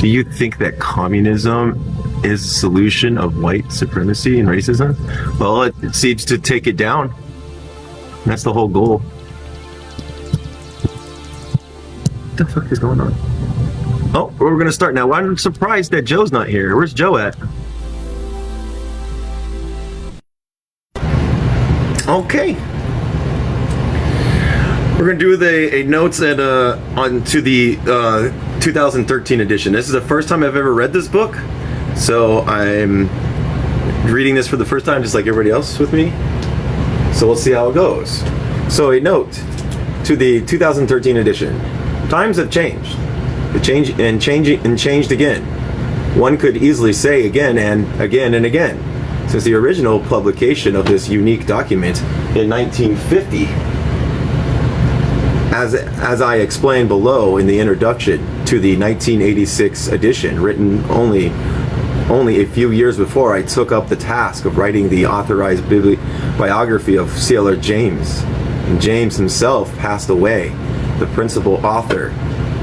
Do you think that communism is the solution of white supremacy and racism? Well, it seems to take it down. That's the whole goal. What the fuck is going on? Oh, we're gonna start now. I'm surprised that Joe's not here. Where's Joe at? Okay. We're gonna do a notes at on to the 2013 edition. This is the first time I've ever read this book, so I'm reading this for the first time, just like everybody else with me. So we'll see how it goes. So a note to the 2013 edition. Times have changed. Changed again. One could easily say again and again and again, since the original publication of this unique document in 1950. As I explained below in the introduction to the 1986 edition, written only a few years before I took up the task of writing the authorized biography of Sailor James. And James himself passed away. The principal author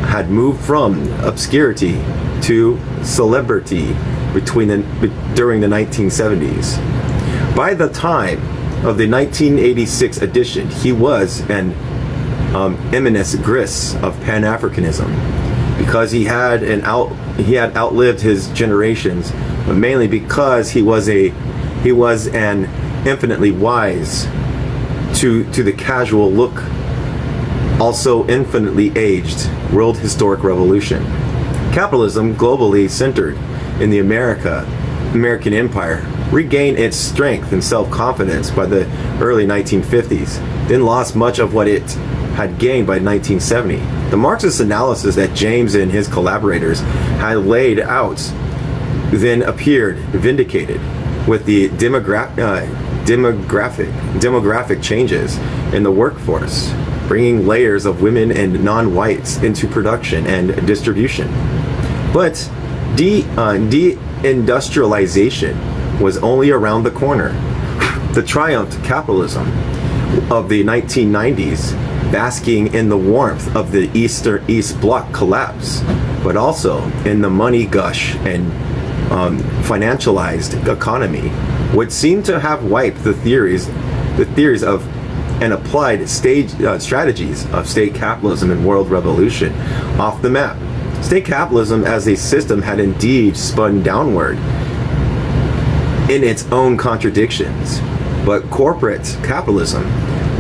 had moved from obscurity to celebrity during the 1970s. By the time of the 1986 edition, he was an eminence gris of Pan-Africanism, because he had outlived his generations, but mainly because he was an infinitely wise to the casual look, also infinitely aged world historic revolution. Capitalism, globally centered in the American empire, regained its strength and self-confidence by the early 1950s, then lost much of what it had gained by 1970. The Marxist analysis that James and his collaborators had laid out then appeared vindicated with the demographic changes in the workforce, bringing layers of women and non-whites into production and distribution. But deindustrialization was only around the corner. The triumphed capitalism of the 1990s, basking in the warmth of the East Bloc collapse, but also in the money gush and financialized economy, would seem to have wiped the theories of and applied strategies of state capitalism and world revolution off the map. State capitalism as a system had indeed spun downward in its own contradictions, but corporate capitalism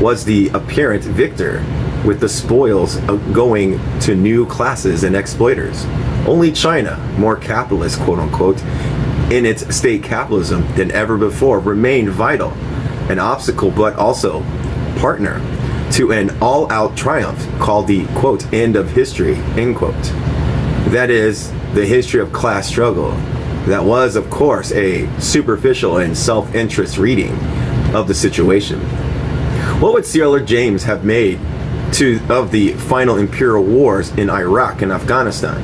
was the apparent victor, with the spoils going to new classes and exploiters. Only China, more capitalist, quote unquote, in its state capitalism than ever before, remained vital, an obstacle but also partner to an all-out triumph called the, quote, end of history, end quote. That is, the history of class struggle. That was, of course, a superficial and self-interest reading of the situation. What would Sailor James have made of the final imperial wars in Iraq and Afghanistan,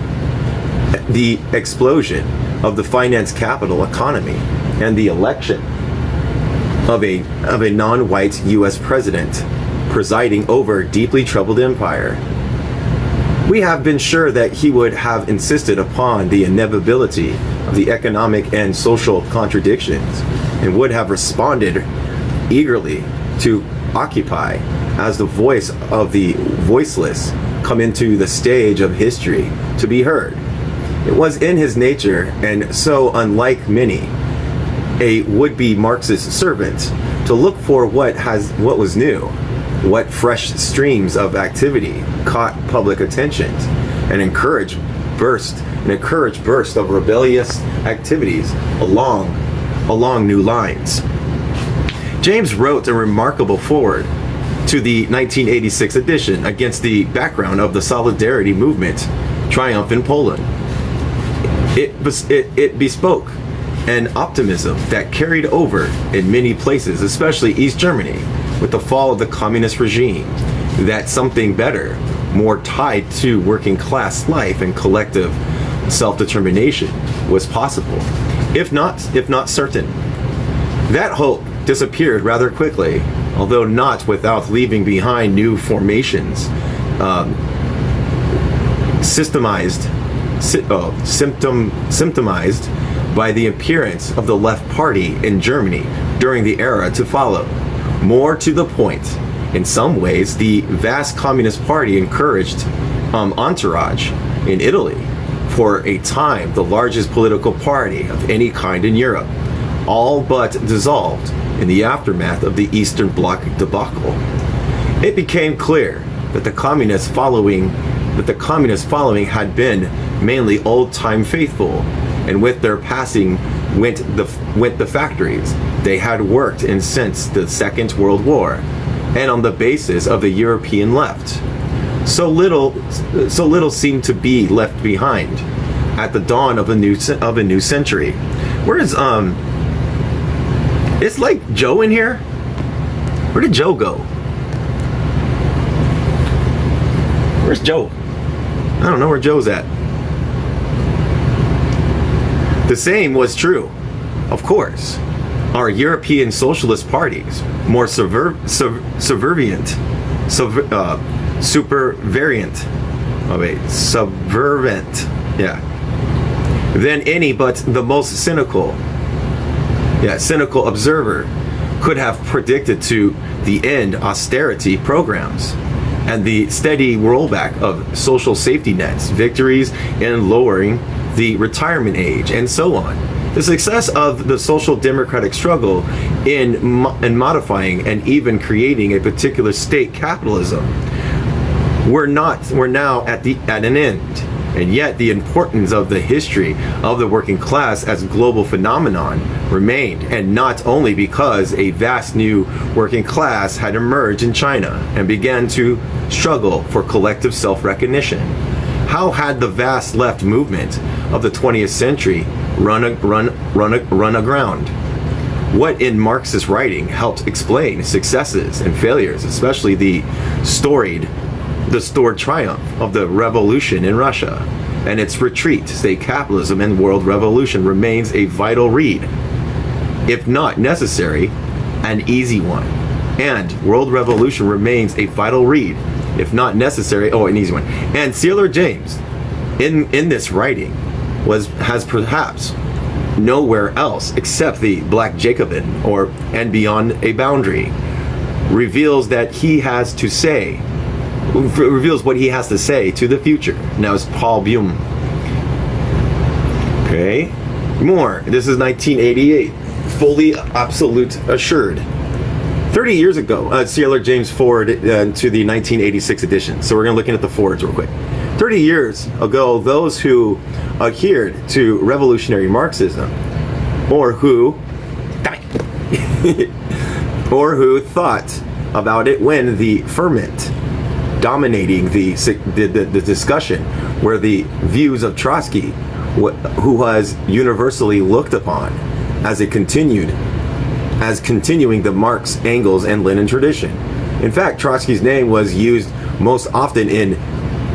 the explosion of the finance capital economy, and the election of a non-white U.S. president presiding over a deeply troubled empire? We have been sure that he would have insisted upon the inevitability of the economic and social contradictions, and would have responded eagerly to Occupy as the voice of the voiceless come into the stage of history to be heard. It was in his nature, and so unlike many, a would-be Marxist servant, to look for what was new, what fresh streams of activity caught public attention, and encourage burst of rebellious activities along new lines. James wrote a remarkable foreword to the 1986 edition against the background of the Solidarity movement triumph in Poland. It bespoke an optimism that carried over in many places, especially East Germany, with the fall of the communist regime, that something better, more tied to working class life and collective self-determination was possible, if not certain. That hope disappeared rather quickly, although not without leaving behind new formations, systemized symptomized by the appearance of the Left Party in Germany during the era to follow. More to the point, in some ways, the vast Communist Party encouraged entourage in Italy, for a time the largest political party of any kind in Europe, all but dissolved in the aftermath of the Eastern Bloc debacle. It became clear that the communist following had been mainly old-time faithful, and with their passing went the factories they had worked in since the Second World War, and on the basis of the European left. So little seemed to be left behind at the dawn of a new century. Where's it's like Joe in here? Where did Joe go? Where's Joe? I don't know where Joe's at. The same was true, of course. Our European socialist parties, more subservient, than any but the most cynical observer could have predicted to the end austerity programs and the steady rollback of social safety nets, victories in lowering the retirement age, and so on. The success of the social democratic struggle in modifying and even creating a particular state capitalism were now at an end. And yet the importance of the history of the working class as a global phenomenon remained, and not only because a vast new working class had emerged in China and began to struggle for collective self-recognition. How had the vast left movement of the 20th century run aground? What in Marxist writing helped explain successes and failures, especially the storied triumph of the revolution in Russia and its retreat? State Capitalism and World Revolution remains a vital read, if not necessary, an easy one. And World Revolution remains a vital read, if not necessary, an easy one. And Sailor James, in this writing, has perhaps nowhere else except the Black Jacobin and Beyond a Boundary, reveals what he has to say to the future. Now it's Paul Buhm. Okay, more. This is 1988, fully absolute assured. 30 years ago, Sailor James forward to the 1986 edition. So we're going to look at the forwards real quick. 30 years ago, those who adhered to revolutionary Marxism, or who thought about it when the ferment dominating the discussion were the views of Trotsky, who was universally looked upon as continuing the Marx, Engels, and Lenin tradition. In fact, Trotsky's name was used most often in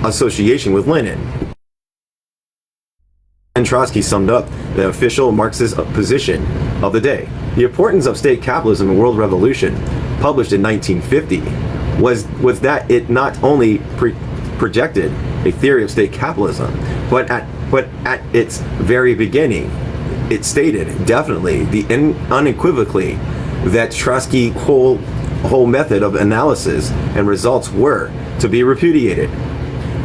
association with Lenin. And Trotsky summed up the official Marxist position of the day. The importance of state capitalism and world revolution, published in 1950, was that it not only projected a theory of state capitalism, but at its very beginning, it stated definitely, unequivocally, that Trotsky's whole method of analysis and results were to be repudiated.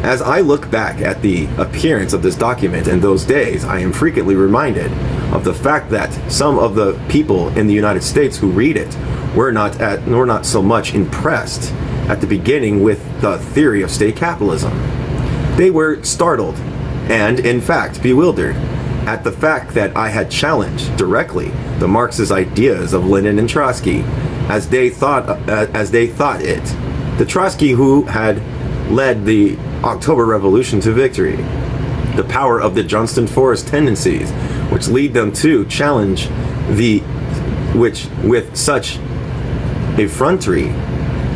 As I look back at the appearance of this document in those days, I am frequently reminded of the fact that some of the people in the United States who read it were not so much impressed at the beginning with the theory of state capitalism. They were startled and, in fact, bewildered at the fact that I had challenged directly the Marxist ideas of Lenin and Trotsky as they thought it. The Trotsky who had led the October Revolution to victory, the power of the Johnston Forest tendencies, which lead them to challenge with such effrontery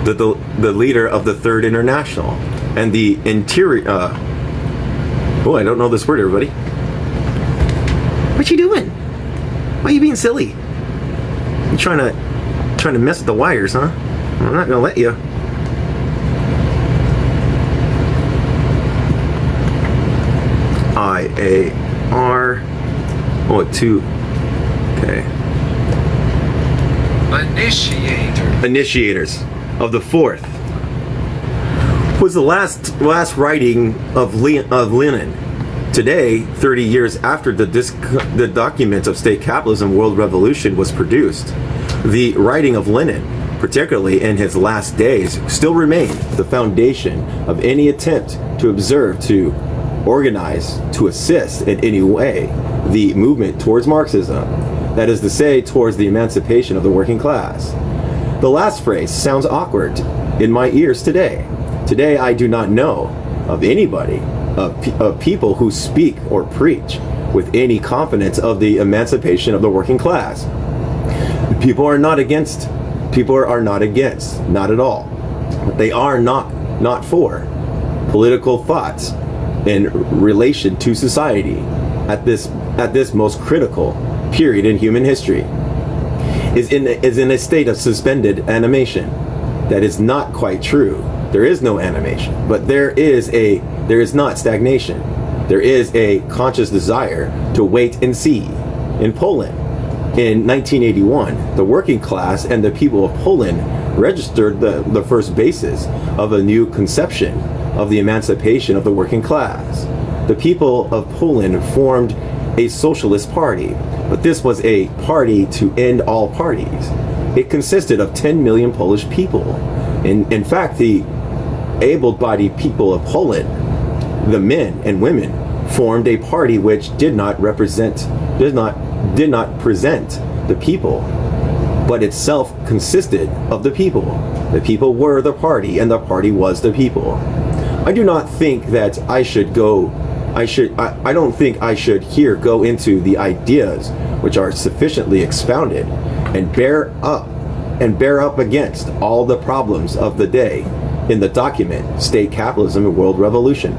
the leader of the Third International and the interior. I don't know this word, everybody. What you doing? Why are you being silly? You trying to mess with the wires, huh? I'm not gonna let you. R. Oh, two. Okay. Initiators of the fourth was the last writing of Lenin. Today, 30 years after the document of State Capitalism World Revolution was produced, the writing of Lenin, particularly in his last days, still remain the foundation of any attempt to observe, to organize, to assist in any way the movement towards Marxism, that is to say, towards the emancipation of the working class. The last phrase sounds awkward in my ears today. Today I do not know of anybody, of people who speak or preach with any confidence of the emancipation of the working class. People are not against, not at all. But they are not for political thoughts in relation to society at this most critical period in human history is in a state of suspended animation. That is not quite true. There is no animation, but there is not stagnation. There is a conscious desire to wait and see. In Poland, in 1981, the working class and the people of Poland registered the first basis of a new conception of the emancipation of the working class. The people of Poland formed a socialist party, but this was a party to end all parties. It consisted of 10 million Polish people. In fact, the able-bodied people of Poland, the men and women, formed a party which did not present the people, but itself consisted of the people. The people were the party, and the party was the people. I do not think that I don't think I should here go into the ideas which are sufficiently expounded and bear up against all the problems of the day in the document State Capitalism and World Revolution.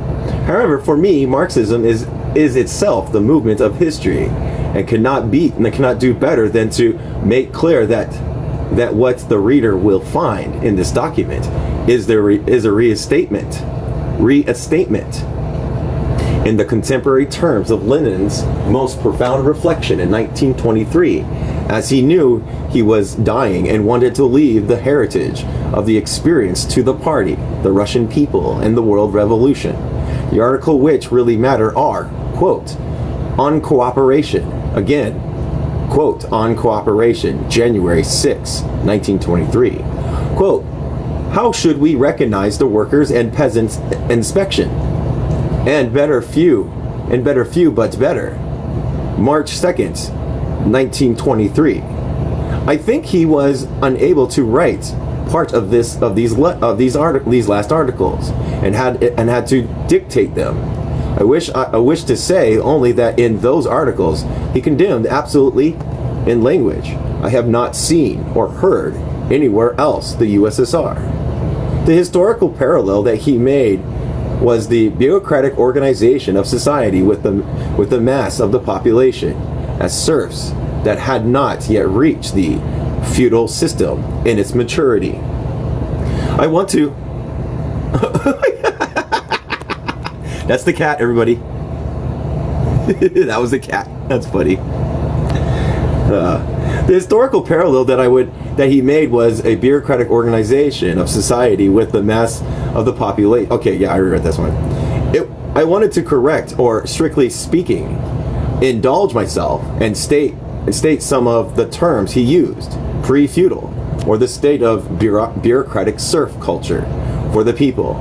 However, for me, Marxism is itself the movement of history, and cannot do better than to make clear that what the reader will find in this document is a restatement in the contemporary terms of Lenin's most profound reflection in 1923, as he knew he was dying and wanted to leave the heritage of the experience to the party, the Russian people, and the world revolution. The article which really matter are, quote, on cooperation, again, quote, on cooperation, January 6, 1923, quote, how should we recognize the workers' and peasants' inspection? And better few, but better. March 2nd, 1923. I think he was unable to write part of these last articles and had to dictate them. I wish to say only that in those articles he condemned absolutely in language I have not seen or heard anywhere else the USSR. The historical parallel that he made was the bureaucratic organization of society with the mass of the population as serfs that had not yet reached the feudal system in its maturity. I want to... That's the cat, everybody. That was the cat. That's funny. The historical parallel that he made was a bureaucratic organization of society with the mass of the population. Okay, yeah, I read this one. I wanted to correct, or strictly speaking, indulge myself and state some of the terms he used: pre-feudal, or the state of bureaucratic serf culture for the people.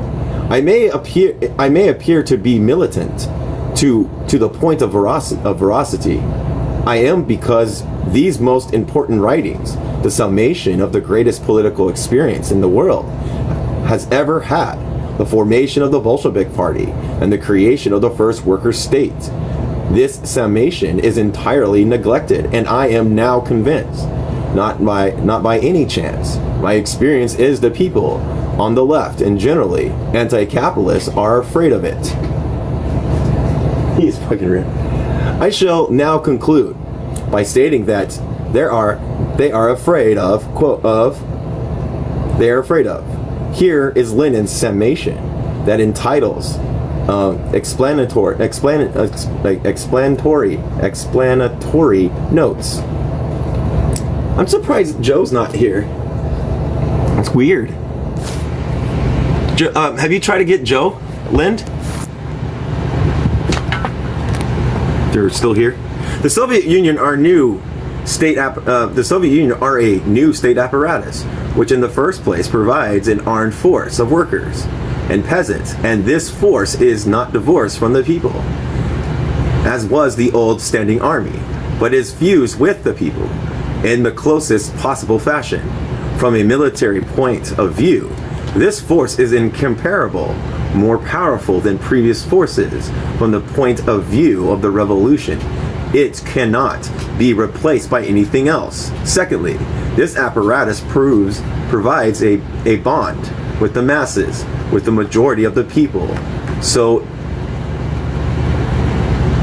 I may appear to be militant to the point of veracity. I am, because these most important writings, the summation of the greatest political experience in the world has ever had, the formation of the Bolshevik Party and the creation of the first worker state. This summation is entirely neglected, and I am now convinced, not by any chance. My experience is the people on the left, and generally anti-capitalists, are afraid of it. He's fucking real. I shall now conclude by stating that they are afraid of, quote, they are afraid of. Here is Lenin's summation that entitles explanatory notes. I'm surprised Joe's not here. That's weird. Have you tried to get Joe, Lind? They're still here. The Soviet Union are a new state apparatus, which in the first place provides an armed force of workers and peasants, and this force is not divorced from the people, as was the old standing army, but is fused with the people in the closest possible fashion. From a military point of view, this force is incomparable, more powerful than previous forces. From the point of view of the revolution, it cannot be replaced by anything else. Secondly, this apparatus provides a bond with the masses, with the majority of the people, so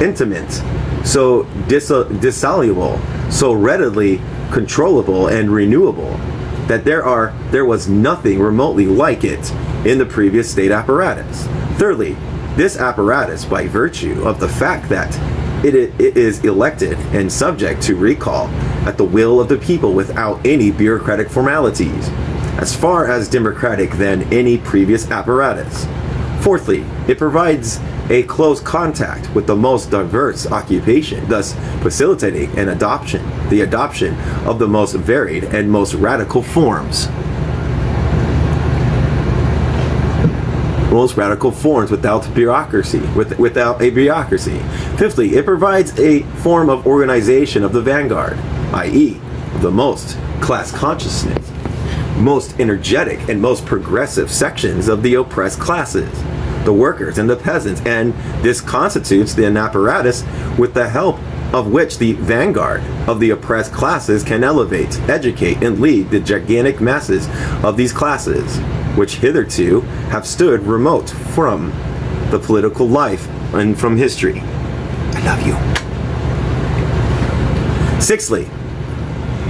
intimate, so dissoluble, so readily controllable and renewable, that there was nothing remotely like it in the previous state apparatus. Thirdly, this apparatus, by virtue of the fact that it is elected and subject to recall at the will of the people without any bureaucratic formalities, as far as democratic than any previous apparatus. Fourthly, it provides a close contact with the most diverse occupation, thus facilitating the adoption of the most varied and most radical forms. Without bureaucracy, without a bureaucracy. Fifthly, it provides a form of organization of the vanguard, i.e., the most class consciousness, most energetic and most progressive sections of the oppressed classes, the workers and the peasants, and this constitutes an apparatus with the help of which the vanguard of the oppressed classes can elevate, educate, and lead the gigantic masses of these classes, which hitherto have stood remote from the political life and from history. I love you. Sixthly,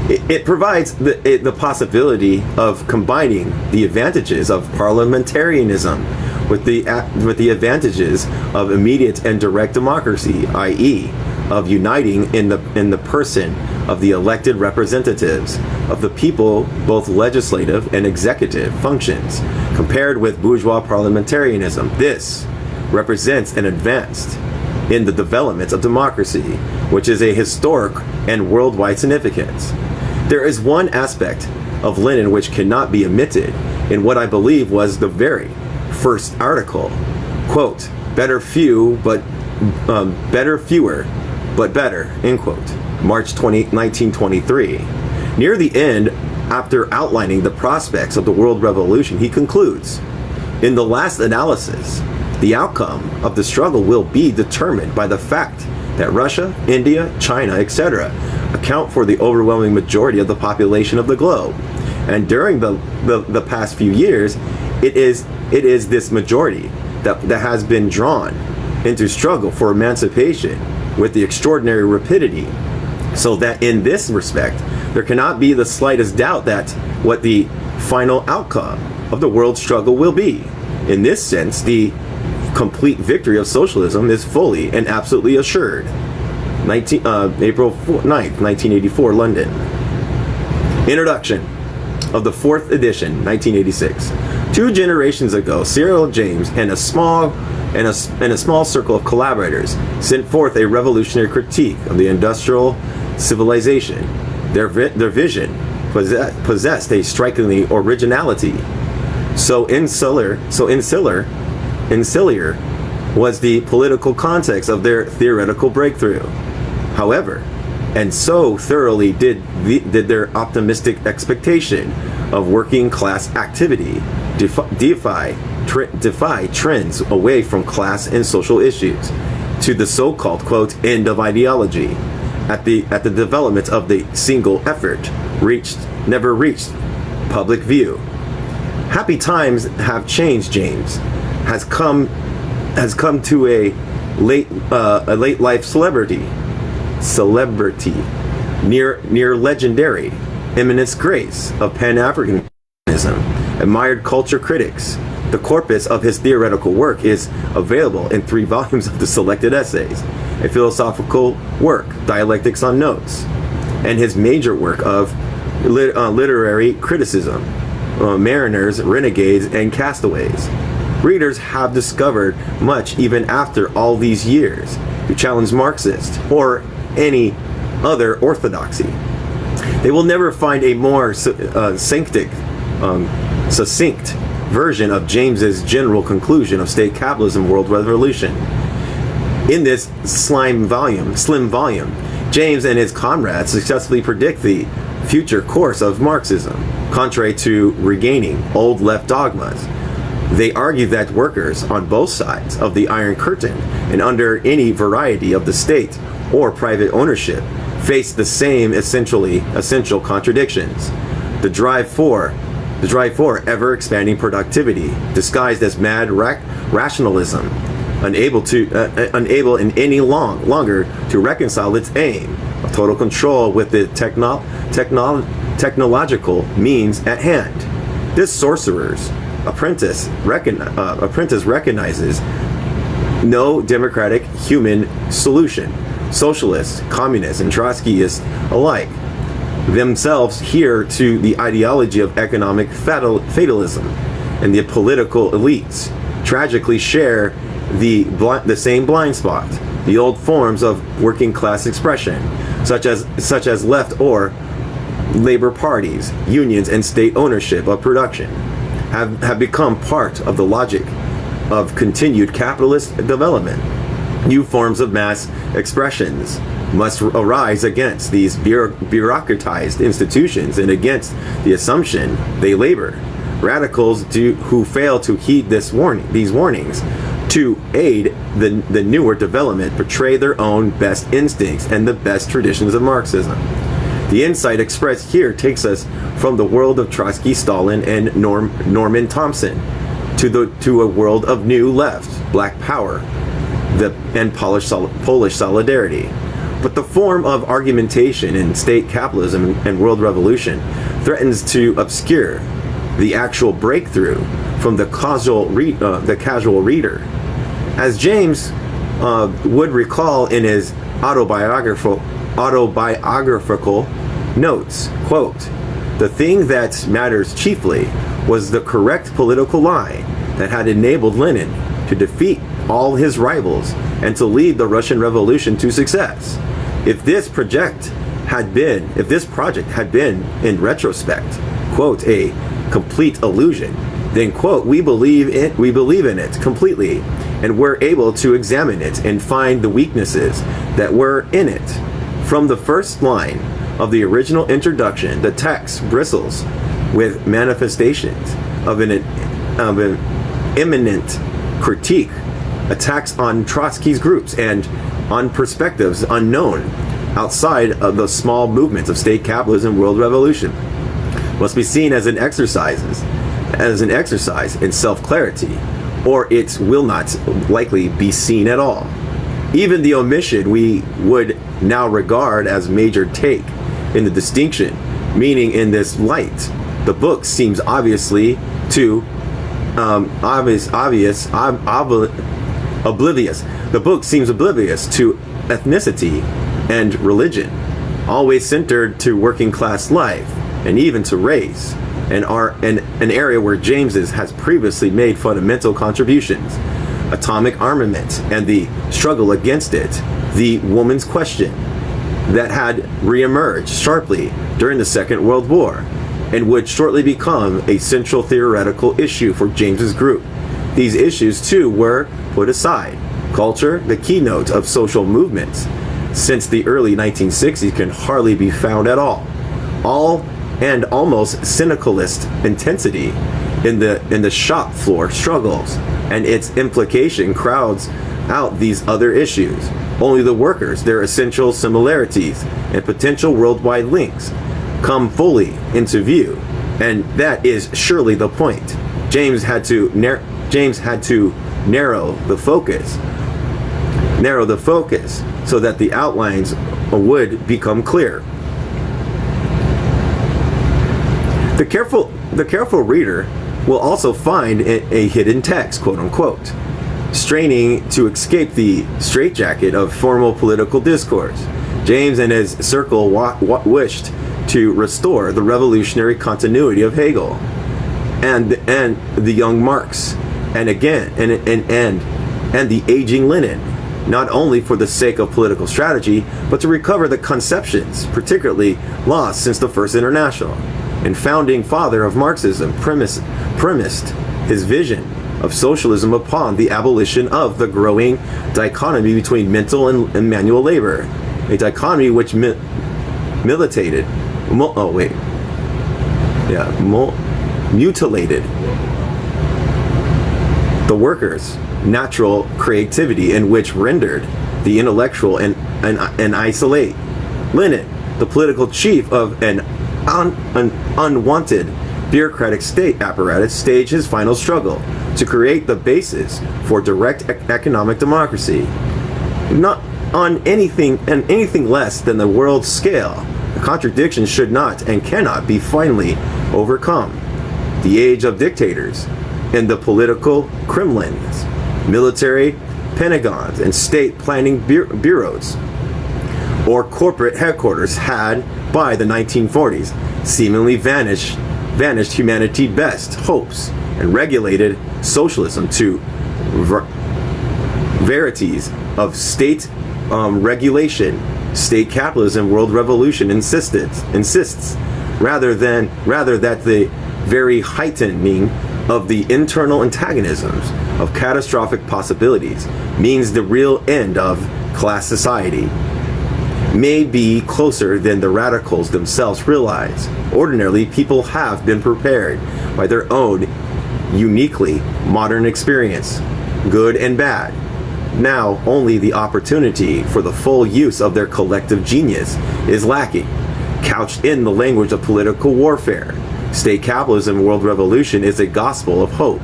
it provides the possibility of combining the advantages of parliamentarism with the advantages of immediate and direct democracy, i.e., of uniting in the person of the elected representatives of the people, both legislative and executive functions, compared with bourgeois parliamentarism. This represents an advance in the development of democracy, which is a historic and worldwide significance. There is one aspect of Lenin which cannot be omitted in what I believe was the very first article, quote, better fewer, but better, end quote, March 1923. Near the end, after outlining the prospects of the world revolution, he concludes, in the last analysis, the outcome of the struggle will be determined by the fact that Russia, India, China, etc. account for the overwhelming majority of the population of the globe. And during the past few years, it is this majority that has been drawn into struggle for emancipation with the extraordinary rapidity, so that in this respect, there cannot be the slightest doubt that what the final outcome of the world struggle will be. In this sense, the complete victory of socialism is fully and absolutely assured. April 9th, 1984, London. Introduction of the 4th edition, 1986. 2 generations ago, Cyril James and a small circle of collaborators sent forth a revolutionary critique of the industrial civilization. Their vision possessed a strikingly originality. So insular was the political context of their theoretical breakthrough. However, and so thoroughly did their optimistic expectation of working class activity defy trends away from class and social issues to the so-called, quote, end of ideology at the development of the single effort never reached public view. Happy times have changed. James has come to a late life celebrity near legendary eminence grace of Pan-Africanism, admired culture critics, The corpus of his theoretical work is available in 3 volumes of the Selected Essays, a philosophical work, Dialectics on Notes, and his major work of literary criticism, Mariners, Renegades, and Castaways. Readers have discovered much even after all these years to challenge Marxist or any other orthodoxy. They will never find a more succinct version of James's general conclusion of State Capitalism World Revolution. In this slim volume, James and his comrades successfully predict the future course of Marxism, contrary to regaining old left dogmas. They argue that workers on both sides of the Iron Curtain and under any variety of the state or private ownership face the same essential contradictions. The drive for ever-expanding productivity, disguised as mad rationalism, unable in any longer to reconcile its aim of total control with the technological means at hand. This sorcerer's apprentice recognizes no democratic human solution. Socialists, communists, and Trotskyists alike themselves adhere to the ideology of economic fatalism, and the political elites tragically share the same blind spot. The old forms of working class expression, such as left or labor parties, unions, and state ownership of production, have become part of the logic of continued capitalist development. New forms of mass expressions must arise against these bureaucratized institutions and against the assumption they labor. Radicals who fail to heed these warnings to aid the newer development portray their own best instincts and the best traditions of Marxism. The insight expressed here takes us from the world of Trotsky, Stalin, and Norman Thompson to a world of new left, black power, and Polish solidarity. But the form of argumentation in state capitalism and world revolution threatens to obscure the actual breakthrough from the casual reader. As James would recall in his autobiographical notes, quote, "The thing that matters chiefly was the correct political line that had enabled Lenin to defeat all his rivals and to lead the Russian Revolution to success. If this project had been, in retrospect, quote, a complete illusion, then, quote, we believe in it completely, and we're able to examine it and find the weaknesses that were in it. From the first line of the original introduction, the text bristles with manifestations of an imminent critique, attacks on Trotsky's groups, and on perspectives unknown outside of the small movements of state capitalism world revolution, must be seen as an exercise in self-clarity, or it will not likely be seen at all. Even the omission we would now regard as major take in the distinction, meaning in this light, the book seems oblivious. The book seems oblivious to ethnicity and religion, always centered to working class life and even to race, and are an area where James's has previously made fundamental contributions. Atomic armament and the struggle against it, the woman's question that had reemerged sharply during the Second World War and would shortly become a central theoretical issue for James's group. These issues too were put aside. Culture, the keynote of social movements since the early 1960s, can hardly be found at all. And almost syndicalist intensity in the shop floor struggles, and its implication crowds out these other issues. Only the workers, their essential similarities and potential worldwide links come fully into view, and that is surely the point. James had to narrow the focus so that the outlines would become clear. The careful reader will also find a hidden text, quote unquote, straining to escape the straitjacket of formal political discourse. James and his circle wished to restore the revolutionary continuity of Hegel and the young Marx, and again and the aging Lenin, not only for the sake of political strategy, but to recover the conceptions, particularly lost since the First International. And founding father of Marxism premised his vision of socialism upon the abolition of the growing dichotomy between mental and manual labor, a dichotomy which mutilated the workers' natural creativity, and which rendered the intellectual and isolate. Lenin, the political chief of an unwanted bureaucratic state apparatus, staged his final struggle to create the basis for direct economic democracy, not on anything less than the world scale. The contradiction should not and cannot be finally overcome. The age of dictators and the political Kremlins, military pentagons, and state planning bureaus or corporate headquarters had, by the 1940s, seemingly vanished humanity's best hopes and regulated socialism to verities of state regulation. State capitalism world revolution insists rather that the very heightening of the internal antagonisms of catastrophic possibilities means the real end of class society may be closer than the radicals themselves realize. Ordinarily, people have been prepared by their own uniquely modern experience, good and bad. Now, only the opportunity for the full use of their collective genius is lacking, couched in the language of political warfare. State capitalism world revolution is a gospel of hope.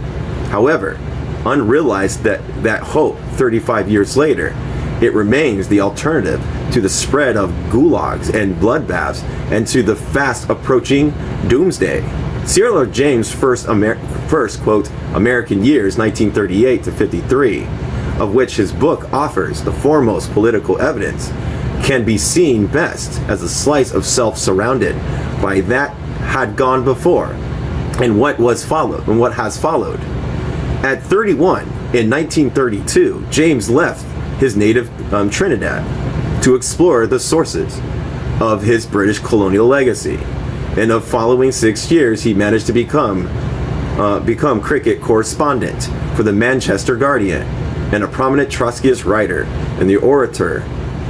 However, unrealized that hope 35 years later, it remains the alternative to the spread of gulags and bloodbaths and to the fast approaching doomsday. Cyril James' first quote, American Years, 1938 to 53, of which his book offers the foremost political evidence, can be seen best as a slice of self surrounded by that had gone before and what has followed. At 31, in 1932, James left his native Trinidad to explore the sources of his British colonial legacy. In the following 6 years, he managed to become cricket correspondent for the Manchester Guardian and a prominent Trotskyist writer and the orator,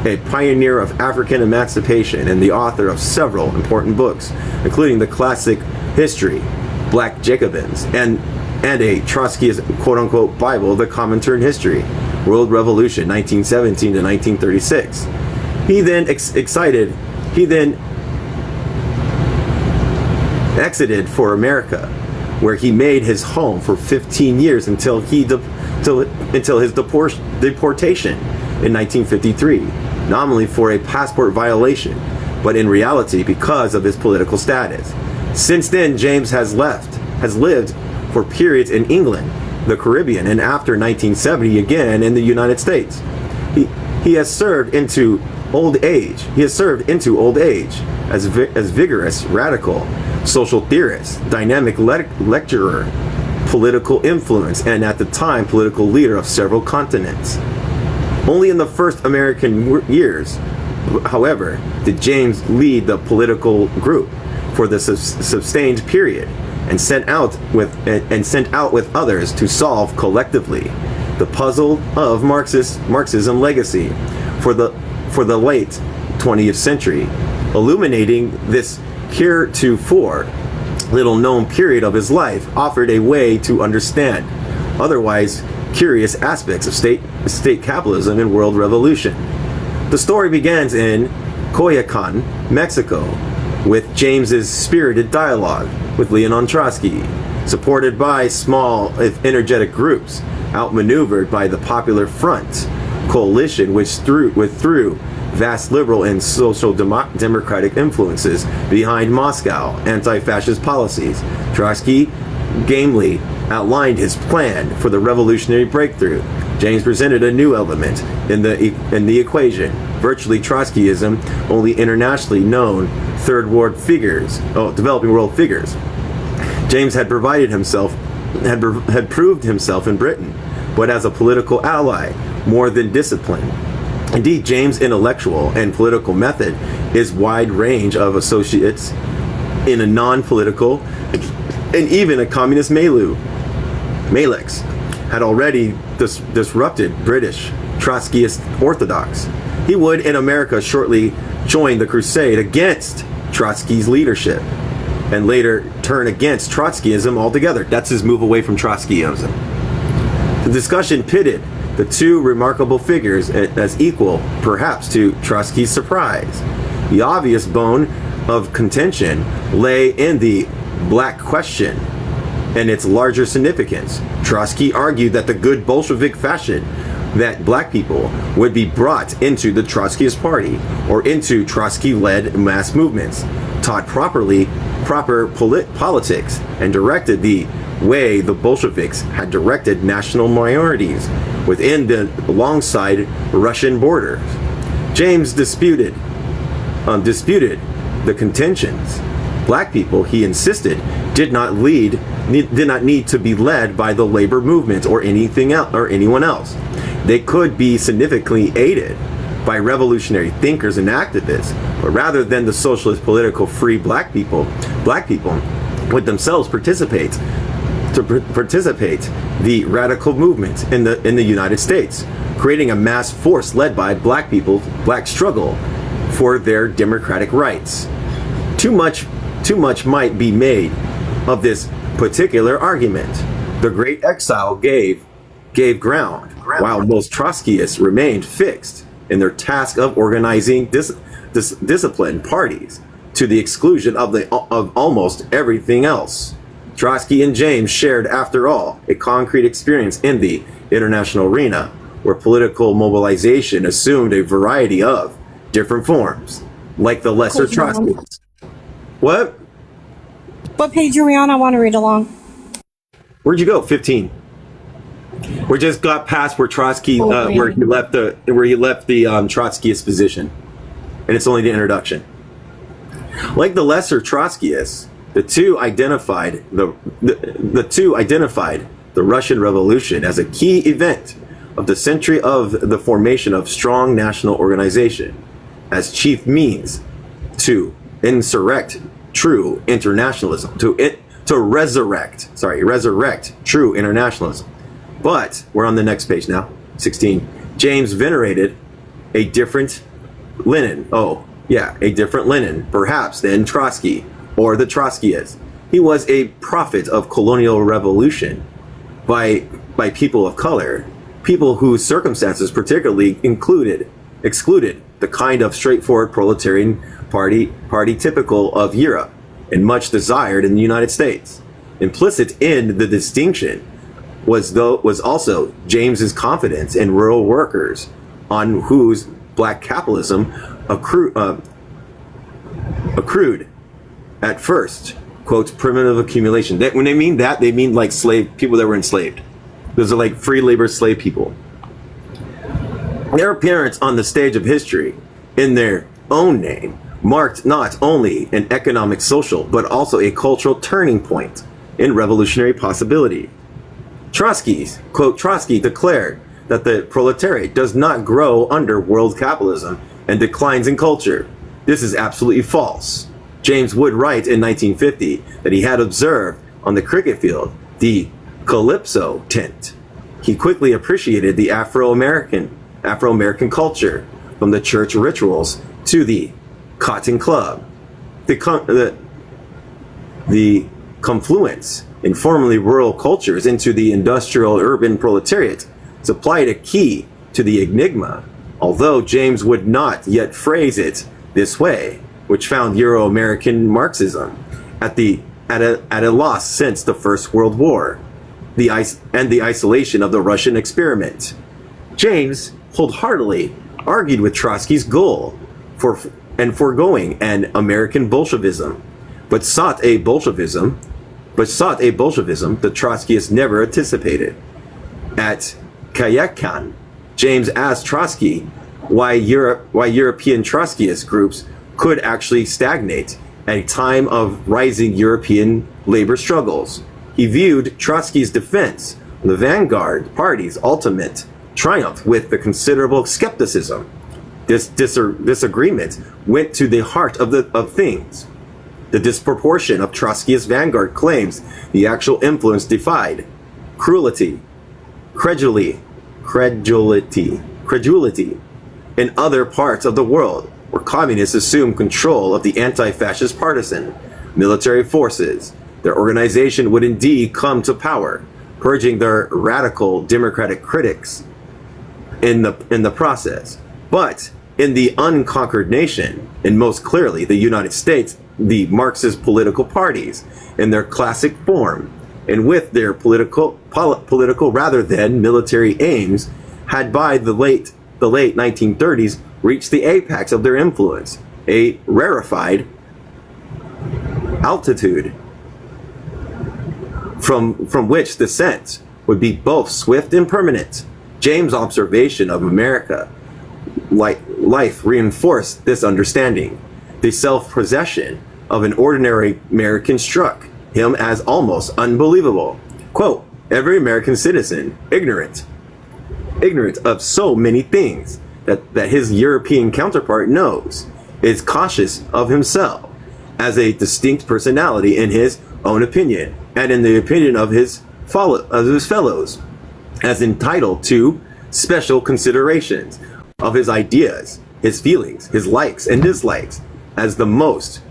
a pioneer of African emancipation and the author of several important books, including the classic history, Black Jacobins, and a Trotskyist quote-unquote Bible, The Comintern History, World Revolution, 1917 to 1936. He then exited for America, where he made his home for 15 years until his deportation in 1953, nominally for a passport violation, but in reality because of his political status. Since then, James has lived for periods in England, the Caribbean, and after 1970 again in the United States. He has served into old age. As vigorous, radical, social theorist, dynamic lecturer, political influence, and at the time political leader of several continents. Only in the first American years, however, did James lead the political group for the sustained period and sent out with others to solve collectively the puzzle of Marxism legacy for the late 20th century, illuminating this heretofore little known period of his life, offered a way to understand otherwise curious aspects of state capitalism and world revolution. The story begins in Coyoacan, Mexico, with James's spirited dialogue with Leon Trotsky, supported by small, if energetic groups, outmaneuvered by the Popular Front coalition, which threw vast liberal and social democratic influences behind Moscow anti-fascist policies. Trotsky gamely outlined his plan for the revolutionary breakthrough, James presented a new element in the equation. Virtually Trotskyism, only internationally known developing world figures. James had proved himself in Britain, but as a political ally more than discipline. Indeed, James' intellectual and political method is wide range of associates in a non-political and even a communist milieu. Malex had already disrupted British Trotskyist orthodox. He would, in America, shortly join the crusade against Trotsky's leadership and later turn against Trotskyism altogether. That's his move away from Trotskyism. The discussion pitted the two remarkable figures as equal, perhaps to Trotsky's surprise. The obvious bone of contention lay in the black question and its larger significance. Trotsky argued that the good Bolshevik fashion that black people would be brought into the Trotskyist party or into Trotsky-led mass movements, taught proper politics, and directed the way the Bolsheviks had directed national minorities within the alongside Russian borders. James disputed the contentions. Black people, he insisted, did not need to be led by the labor movement or anyone else. They could be significantly aided by revolutionary thinkers and activists, but rather than the socialist political free black people would themselves participate the radical movement in the United States, creating a mass force led by black struggle for their democratic rights. Too much might be made of this particular argument. The Great Exile gave ground, while most Trotskyists remained fixed in their task of organizing disciplined parties to the exclusion of almost everything else. Trotsky and James shared, after all, a concrete experience in the international arena, where political mobilization assumed a variety of different forms, like the lesser Trotskyists. What? What page are we on? I want to read along. Where'd you go? 15. We just got past where Trotsky, where he left the Trotskyist position, and it's only the introduction. Like the lesser Trotskyists, the two identified the Russian Revolution as a key event of the century of the formation of strong national organization as chief means to resurrect true internationalism. But we're on the next page now, 16. James venerated a different Lenin, perhaps, than Trotsky or the Trotskyists. He was a prophet of colonial revolution by people of color, people whose circumstances particularly excluded the kind of straightforward proletarian party typical of Europe and much desired in the United States. Implicit in the distinction was also James's confidence in rural workers, on whose black capitalism accrued at first, quotes, primitive accumulation. When they mean that, they mean like people that were enslaved. Those are like free labor slave people. Their appearance on the stage of history in their own name marked not only an economic, social, but also a cultural turning point in revolutionary possibility. Trotsky declared that the proletariat does not grow under world capitalism and declines in culture. This is absolutely false. James Wood writes in 1950 that he had observed on the cricket field the calypso tent. He quickly appreciated the Afro-American culture, from the church rituals to the cotton club. The confluence in formerly rural cultures into the industrial urban proletariat supplied a key to the enigma, although James would not yet phrase it this way, which found Euro-American Marxism at a loss since the First World War, the isolation of the Russian experiment. James wholeheartedly argued with Trotsky's goal for foregoing an American Bolshevism, but sought a Bolshevism but sought a Bolshevism the Trotskyists never anticipated. At Kayakhan, James asked Trotsky why European Trotskyist groups could actually stagnate at a time of rising European labor struggles. He viewed Trotsky's defense of the vanguard party's ultimate triumph with the considerable skepticism. This disagreement went to the heart of things. The disproportion of Trotskyist vanguard claims the actual influence defied credulity in other parts of the world where communists assumed control of the anti-fascist partisan military forces. Their organization would indeed come to power, purging their radical democratic critics in the process. But in the unconquered nation, and most clearly the United States, the Marxist political parties in their classic form and with their political rather than military aims had by the late 1930s reached the apex of their influence, a rarefied altitude from which descent would be both swift and permanent. James' observation of America life reinforced this understanding. The self-possession of an ordinary American struck him as almost unbelievable. Quote, every American citizen, ignorant of so many things that his European counterpart knows, is cautious of himself as a distinct personality in his own opinion and in the opinion of his fellows, as entitled to special considerations of his ideas, his feelings, his likes and dislikes, as the most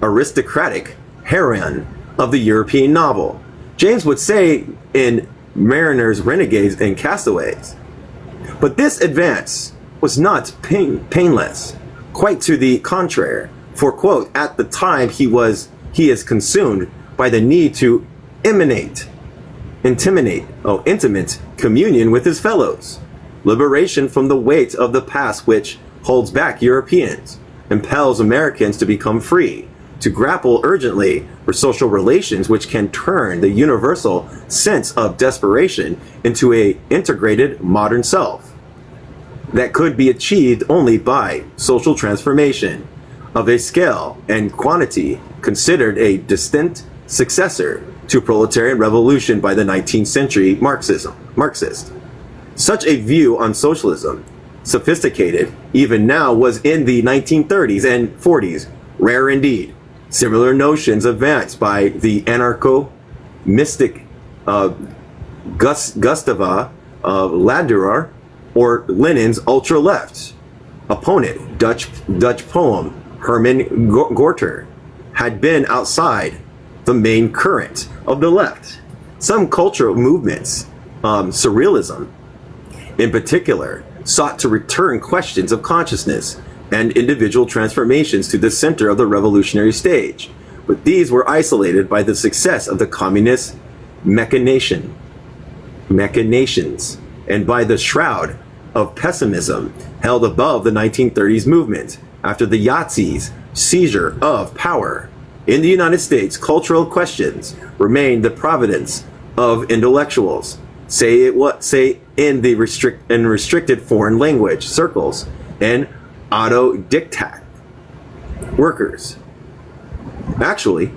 aristocratic heroine of the European novel. James would say in Mariners, Renegades, and Castaways. But this advance was not painless, quite to the contrary. For, quote, at the time he is consumed by the need to intimate communion with his fellows. Liberation from the weight of the past which holds back Europeans, impels Americans to become free, to grapple urgently for social relations which can turn the universal sense of desperation into a integrated modern self that could be achieved only by social transformation of a scale and quantity considered a distant successor to proletarian revolution by the 19th century Marxist. Such a view on socialism, sophisticated even now, was in the 1930s and 40s rare indeed. Similar notions advanced by the anarcho-mystic Gustava Ladouceur or Lenin's ultra-left opponent, Dutch poem Herman Gorter, had been outside the main current of the left. Some cultural movements, surrealism in particular, sought to return questions of consciousness and individual transformations to the center of the revolutionary stage, but these were isolated by the success of the communist machinations and by the shroud of pessimism held above the 1930s movement after the Yazidis' seizure of power. In the United States, cultural questions remained the providence of intellectuals, say in the restricted foreign language circles and autodidact workers. Actually,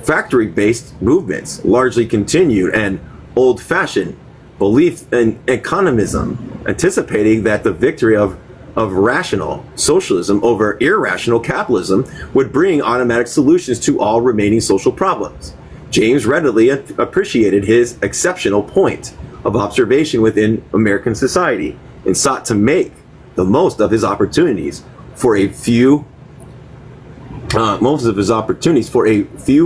factory-based movements largely continued an old-fashioned belief in economism, anticipating that the victory of rational socialism over irrational capitalism would bring automatic solutions to all remaining social problems. James readily appreciated his exceptional point of observation within American society and sought to make the most of his opportunities for a few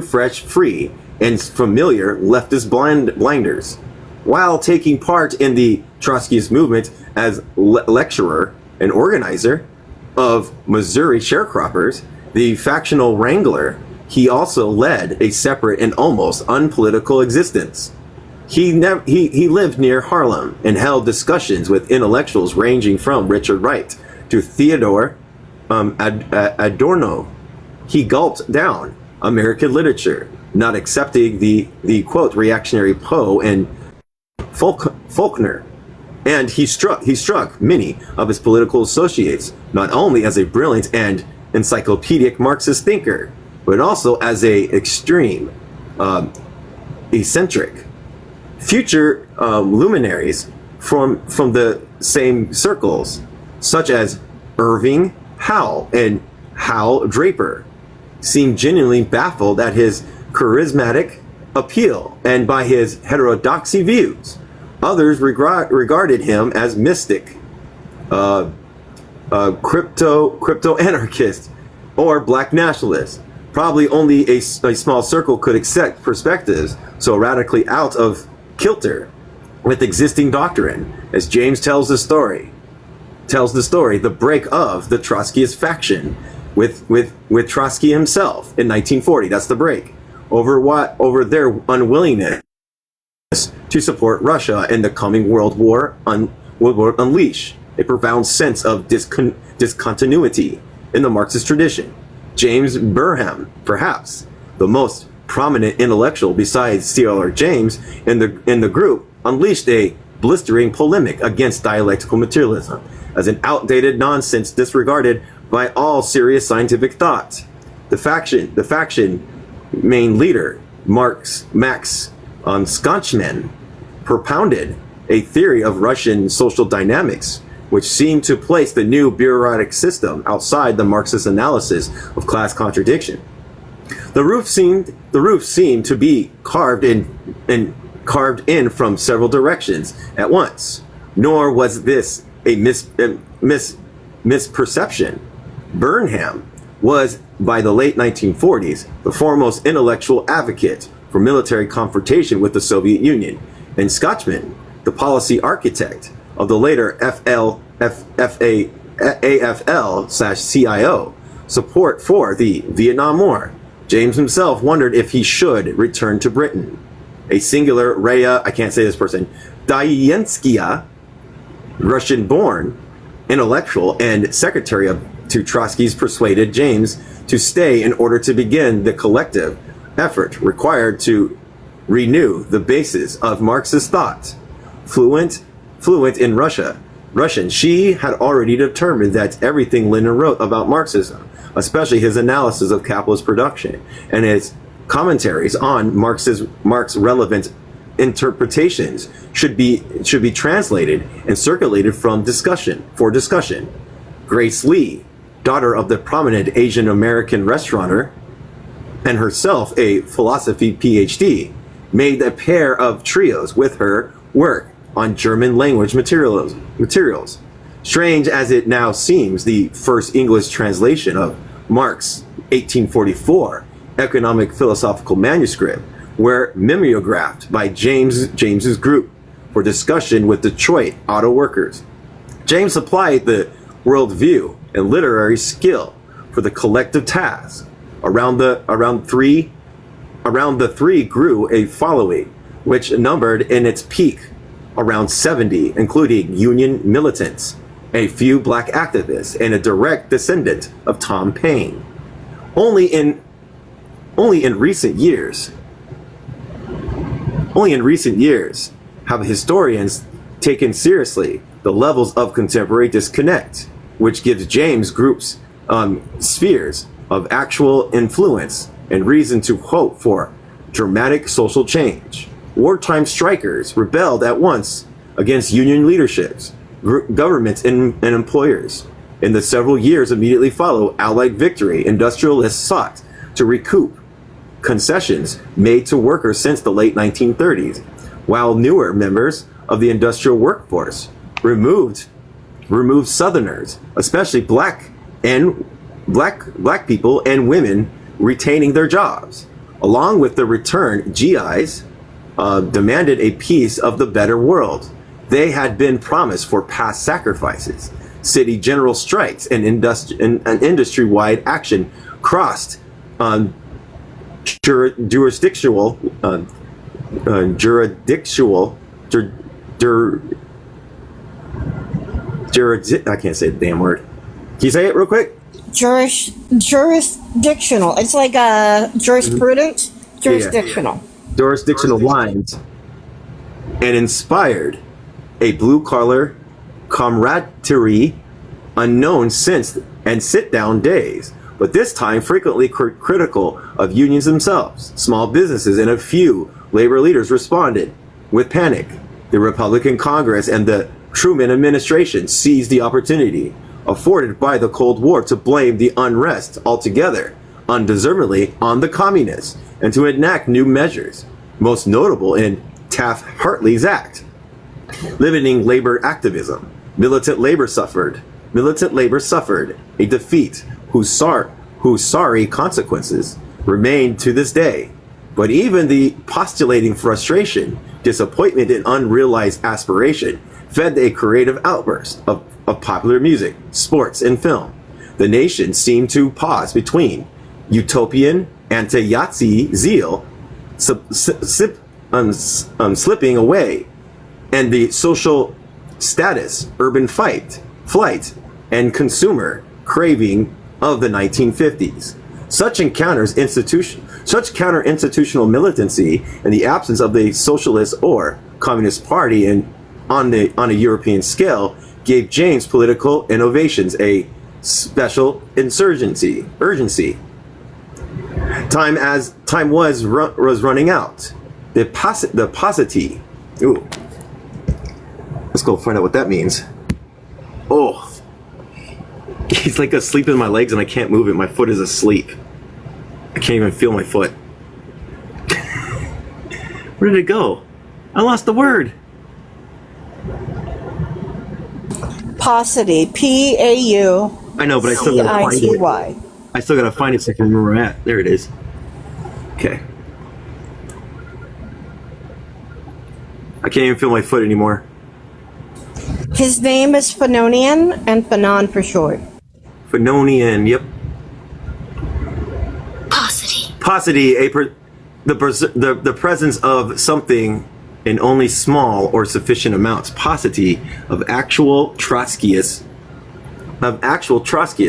fresh, free, and familiar leftist blinders. While taking part in the Trotskyist movement as lecturer and organizer of Missouri sharecroppers, the factional wrangler, he also led a separate and almost unpolitical existence. He lived near Harlem and held discussions with intellectuals ranging from Richard Wright to Theodore Adorno. He gulped down American literature, not accepting the quote reactionary Poe and Faulkner. And he struck many of his political associates, not only as a brilliant and encyclopedic Marxist thinker, but also as a extreme, eccentric. Future luminaries from the same circles, such as Irving Howe and Hal Draper, seemed genuinely baffled at his charismatic appeal and by his heterodoxy views. Others regarded him as mystic, crypto anarchist, or black nationalist. Probably only a small circle could accept perspectives so radically out of kilter with existing doctrine. As James tells the story, the break of the Trotskyist faction with Trotsky himself in 1940. That's the break over their unwillingness to support Russia in the coming World War unleash a profound sense of discontinuity in the Marxist tradition. James Burham, perhaps the most prominent intellectual besides C.L.R. James in the group, unleashed a blistering polemic against dialectical materialism as an outdated nonsense disregarded by all serious scientific thought. The faction main leader, Max Schachmann, propounded a theory of Russian social dynamics, which seemed to place the new bureaucratic system outside the Marxist analysis of class contradiction. The roof seemed to be carved in from several directions at once. Nor was this a misperception. Burnham was, by the late 1940s, the foremost intellectual advocate for military confrontation with the Soviet Union, and Schachmann, the policy architect of the later AFL/CIO support for the Vietnam War. James himself wondered if he should return to Britain. A singular Raya, I can't say this person, Dyenskaya, Russian-born intellectual and secretary to Trotsky's, persuaded James to stay in order to begin the collective effort required to renew the basis of Marxist thought. Fluent in Russian, she had already determined that everything Lenin wrote about Marxism, especially his analysis of capitalist production and his commentaries on Marx's relevant interpretations, should be translated and circulated for discussion. Grace Lee, daughter of the prominent Asian American restaurateur and herself a philosophy PhD, made a pair of trios with her work on German language materials. Strange as it now seems, the first English translation of Marx' 1844 economic philosophical manuscript were mimeographed by James's group for discussion with Detroit auto workers. James applied the worldview and literary skill for the collective task. Around the three grew a following, which numbered in its peak around 70, including Union militants, a few black activists, and a direct descendant of Tom Paine. Only in recent years have historians taken seriously the levels of contemporary disconnect, which gives James groups spheres of actual influence and reason to hope for dramatic social change. Wartime strikers rebelled at once against union leaderships, governments, and employers. In the several years immediately following Allied victory, industrialists sought to recoup concessions made to workers since the late 1930s, while newer members of the industrial workforce removed Southerners, especially black people and women, retaining their jobs. Along with the return, GIs demanded a piece of the better world they had been promised for past sacrifices. City general strikes and industry-wide action crossed jurisdictional I can't say the damn word. Can you say it real quick? Jurisdictional. It's like jurisprudence. Jurisdictional. jurisdictional lines and inspired a blue-collar camaraderie unknown since and sit-down days, but this time frequently critical of unions themselves. Small businesses and a few labor leaders responded with panic. The Republican Congress and the Truman administration seized the opportunity afforded by the Cold War to blame the unrest altogether, undeservedly, on the communists and to enact new measures, most notable in Taft-Hartley's Act, limiting labor activism. Militant labor suffered a defeat whose sorry consequences remain to this day. But even the postulating frustration, disappointment, and unrealized aspiration fed a creative outburst of popular music, sports, and film. The nation seemed to pause between utopian anti-Yahtzee zeal slipping away and the social status, urban flight, and consumer craving of the 1950s. Such counter-institutional militancy in the absence of the socialist or communist party and on a European scale gave James' political innovations a special urgency. Time was running out. The paucity. Ooh. Let's go find out what that means. Oh. He's like asleep in my legs and I can't move it. My foot is asleep. I can't even feel my foot. Where did it go? I lost the word. Paucity. P-A-U. I know, but I still gotta find it. C-I-T-Y. I still gotta find it so I can remember where I'm at. There it is. Okay. I can't even feel my foot anymore. His name is Fanonian, and Fanon for short. Fanonian, yep. Paucity, the presence of something in only small or sufficient amounts. Paucity of actual Trotskyists.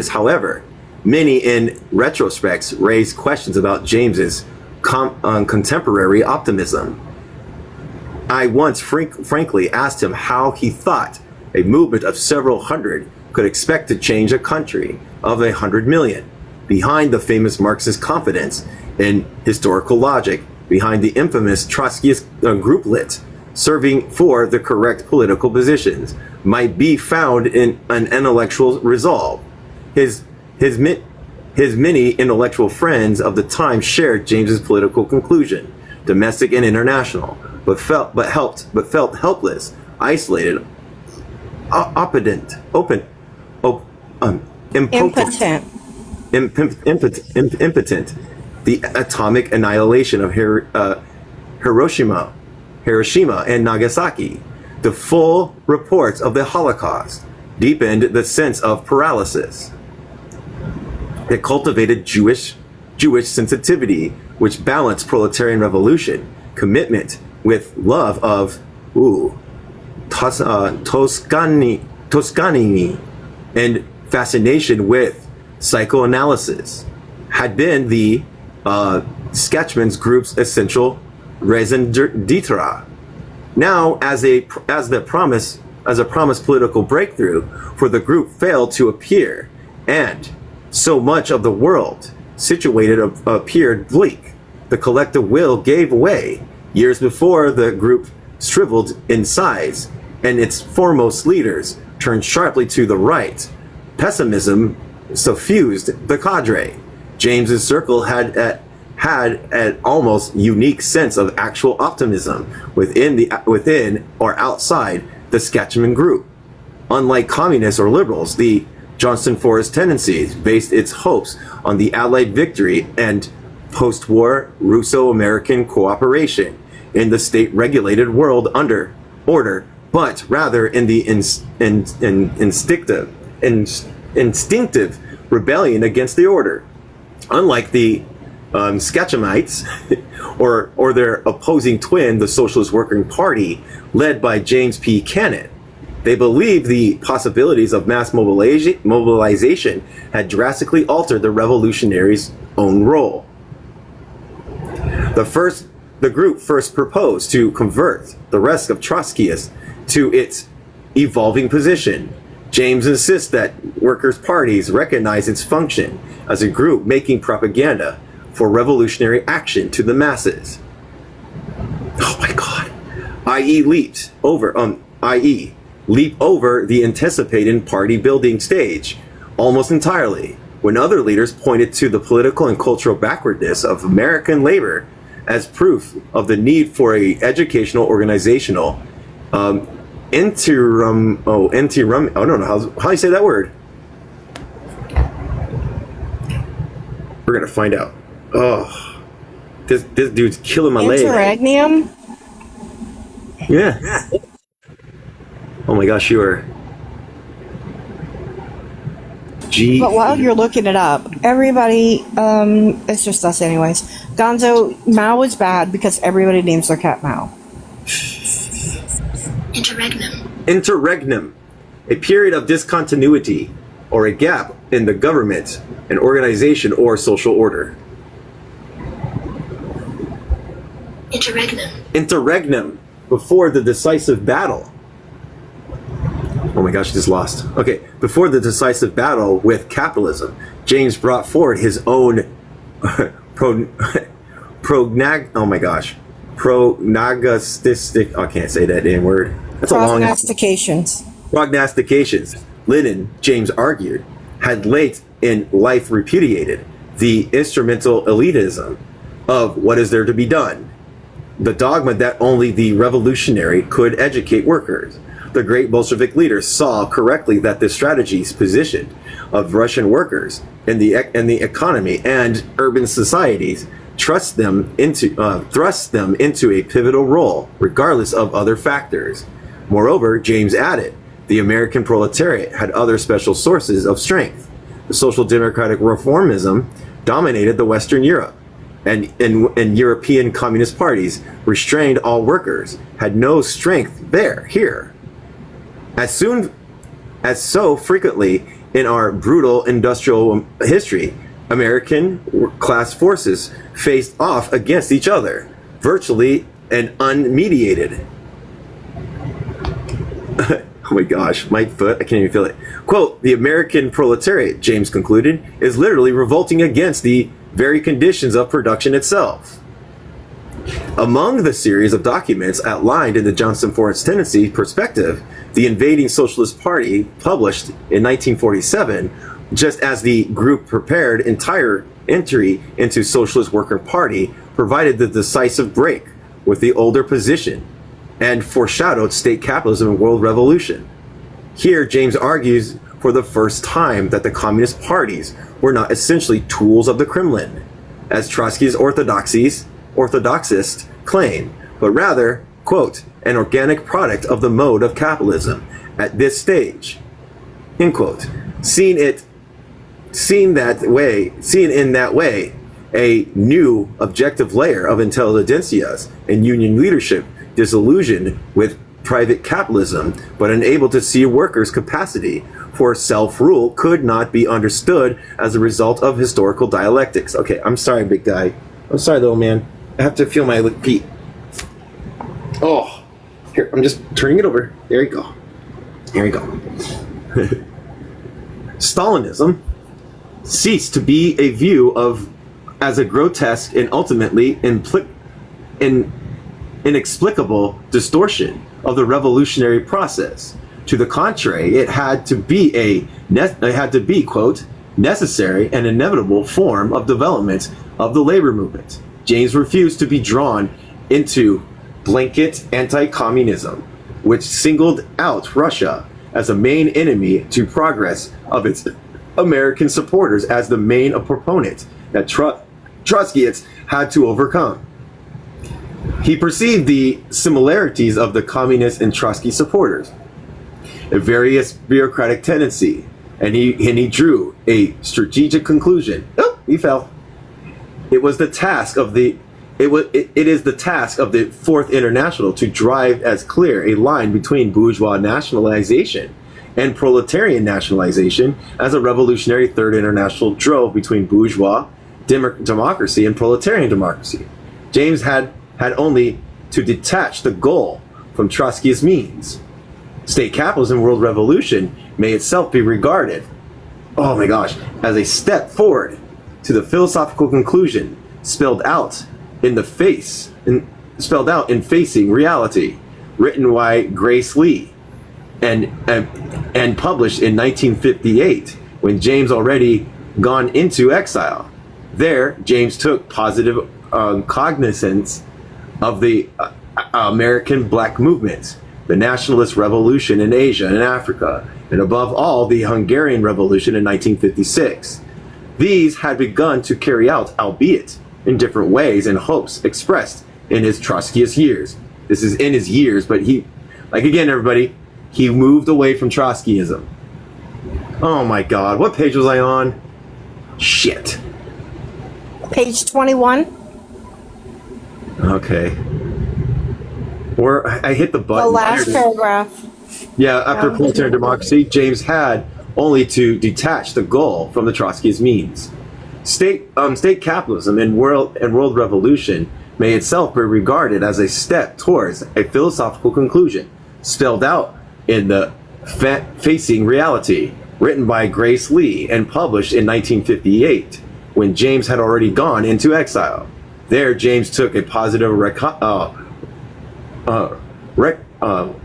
However, many in retrospects raise questions about James's contemporary optimism. I once frankly asked him how he thought a movement of several hundred could expect to change a country of 100 million. Behind the famous Marxist confidence in historical logic, behind the infamous Trotskyist grouplet serving for the correct political positions, might be found in an intellectual resolve. His many intellectual friends of the time shared James's political conclusion, domestic and international, but felt helpless, isolated, impotent. The atomic annihilation of Hiroshima and Nagasaki, the full reports of the Holocaust, deepened the sense of paralysis. It cultivated Jewish sensitivity, which balanced proletarian revolution, commitment with love of Toscani, and fascination with psychoanalysis, had been the Sketchman's group's essential raison d'etre. Now, as a promised political breakthrough for the group failed to appear, and so much of the world situated appeared bleak, the collective will gave way. Years before, the group shriveled in size, and its foremost leaders turned sharply to the right. Pessimism suffused the cadre. James's circle had an almost unique sense of actual optimism within or outside the Sketchman group. Unlike communists or liberals, the Johnston Forest tendencies based its hopes on the Allied victory and post-war Russo-American cooperation in the state-regulated world order, but rather in the instinctive rebellion against the order. Unlike the Sketchamites or their opposing twin, the Socialist Working Party, led by James P. Cannon, they believed the possibilities of mass mobilization had drastically altered the revolutionaries' own role. The group first proposed to convert the rest of Trotskyists to its evolving position. James insists that workers' parties recognize its function as a group making propaganda for revolutionary action to the masses. Oh my God. i.e. leap over the anticipated party building stage almost entirely, when other leaders pointed to the political and cultural backwardness of American labor as proof of the need for a educational organizational interim. I don't know how you say that word. We're gonna find out. Oh, this dude's killing my leg. Interregnum? Yeah. Oh my gosh, you are. But while you're looking it up, everybody, it's just us anyways. Gonzo, Mao is bad because everybody names their cat Mao. Interregnum. A period of discontinuity or a gap in the government, an organization, or social order. Interregnum. Before the decisive battle. Oh my gosh, I just lost. Okay, before the decisive battle with capitalism, James brought forward his own prognostic. I can't say that damn word. That's a long prognostications. Lenin, James argued, had late in life repudiated the instrumental elitism of what is there to be done, the dogma that only the revolutionary could educate workers. The great Bolshevik leaders saw correctly that the strategies positioned of Russian workers in the economy and urban societies thrust them into a pivotal role, regardless of other factors. Moreover, James added, the American proletariat had other special sources of strength. The social democratic reformism dominated the Western Europe, and European communist parties restrained all workers, had no strength here. As so frequently in our brutal industrial history, American class forces faced off against each other, virtually and unmediated. Oh my gosh, my foot, I can't even feel it. Quote, the American proletariat, James concluded, is literally revolting against the very conditions of production itself. Among the series of documents outlined in the Johnson Foreign Tendency Perspective, the Invading Socialist Party, published in 1947, just as the group prepared entire entry into Socialist Worker Party, provided the decisive break with the older position and foreshadowed state capitalism and world revolution. Here, James argues for the first time that the communist parties were not essentially tools of the Kremlin, as Trotsky's orthodoxists claim, but rather, quote, an organic product of the mode of capitalism at this stage, end quote. Seen in that way, a new objective layer of intelligentsias and union leadership disillusioned with private capitalism, but unable to see workers' capacity for self-rule could not be understood as a result of historical dialectics. Okay, I'm sorry, big guy. I'm sorry, little man. I have to feel my feet. Oh, here, I'm just turning it over. There you go. Here we go. Stalinism ceased to be a view of as a grotesque and ultimately inexplicable distortion of the revolutionary process. To the contrary, it had to be quote, necessary and inevitable form of development of the labor movement. James refused to be drawn into blanket anti-communism, which singled out Russia as a main enemy to progress of its American supporters as the main proponent that Trotskyists had to overcome. He perceived the similarities of the communist and Trotsky supporters, a various bureaucratic tendency, and he drew a strategic conclusion. Oh, he fell. It is the task of the Fourth International to drive as clear a line between bourgeois nationalization and proletarian nationalization as a revolutionary Third International drove between bourgeois democracy and proletarian democracy. James had only to detach the goal from Trotsky's means. State capitalism world revolution may itself be regarded, oh my gosh, as a step forward to the philosophical conclusion spelled out in Facing Reality, written by Grace Lee and published in 1958, when James already gone into exile. There, James took positive cognizance of the American Black movement, the nationalist revolution in Asia and Africa, and above all, the Hungarian Revolution in 1956. These had begun to carry out, albeit in different ways and hopes expressed in his Trotskyist years. This is in his years, but he, like again, everybody, he moved away from Trotskyism. Oh my God, what page was I on? Shit. Page 21. Okay. Where I hit the button. The last paragraph. Yeah, after proletarian democracy, James had only to detach the goal from the Trotskyist means. State capitalism and world revolution may itself be regarded as a step towards a philosophical conclusion, spelled out in the Facing Reality, written by Grace Lee and published in 1958, when James had already gone into exile. There, James took a positive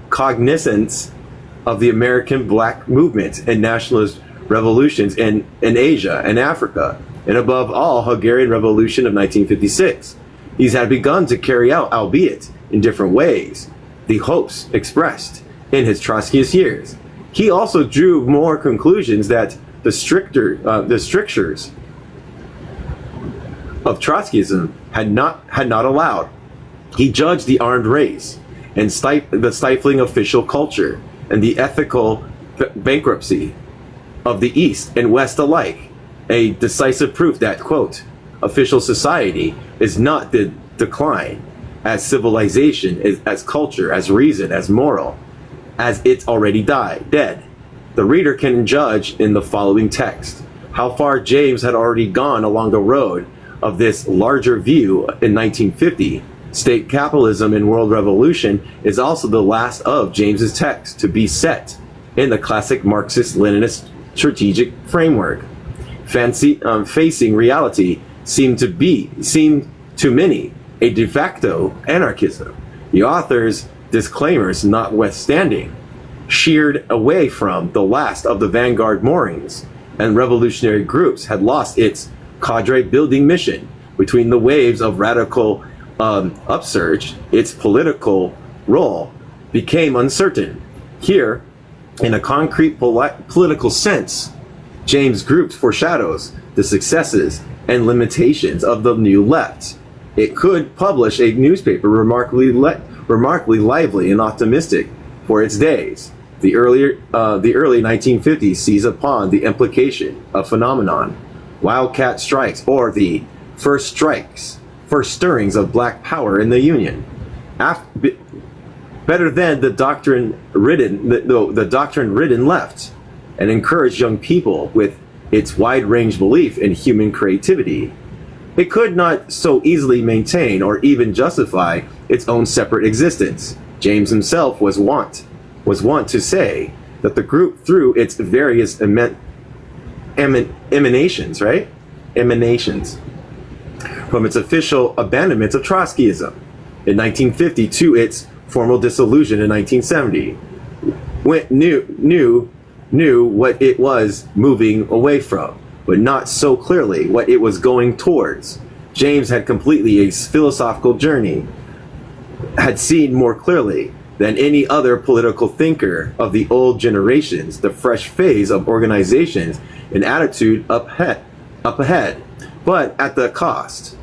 cognizance of the American Black movement and nationalist revolutions in Asia and Africa, and above all, Hungarian Revolution of 1956. These had begun to carry out, albeit in different ways, the hopes expressed in his Trotskyist years. He also drew more conclusions that the strictures of Trotskyism had not allowed. He judged the armed race and the stifling official culture and the ethical bankruptcy of the East and West alike a decisive proof that, quote, official society is not the decline as civilization, as culture, as reason, as moral, as it's already dead. The reader can judge in the following text how far James had already gone along the road of this larger view in 1950. State Capitalism and World Revolution is also the last of James's texts to be set in the classic Marxist-Leninist strategic framework. Facing Reality seemed to many a de facto anarchism. The author's disclaimers notwithstanding, sheared away from the last of the vanguard moorings, and revolutionary groups had lost its cadre building mission. Between the waves of radical upsurge, its political role became uncertain. Here, in a concrete political sense, James Groups foreshadows the successes and limitations of the New Left. It could publish a newspaper remarkably lively and optimistic for its days. The early 1950s seized upon the implication of phenomenon, wildcat strikes, or the first stirrings of black power in the Union. Better than the doctrine-ridden left, and encouraged young people with its wide-range belief in human creativity. It could not so easily maintain or even justify its own separate existence. James himself was wont to say that the group, through its various emanations from its official abandonment of Trotskyism in 1950 to its formal dissolution in 1970, knew what it was moving away from, but not so clearly what it was going towards. James had completely a philosophical journey, had seen more clearly than any other political thinker of the old generations the fresh phase of organizations and attitude up ahead, but at a cost.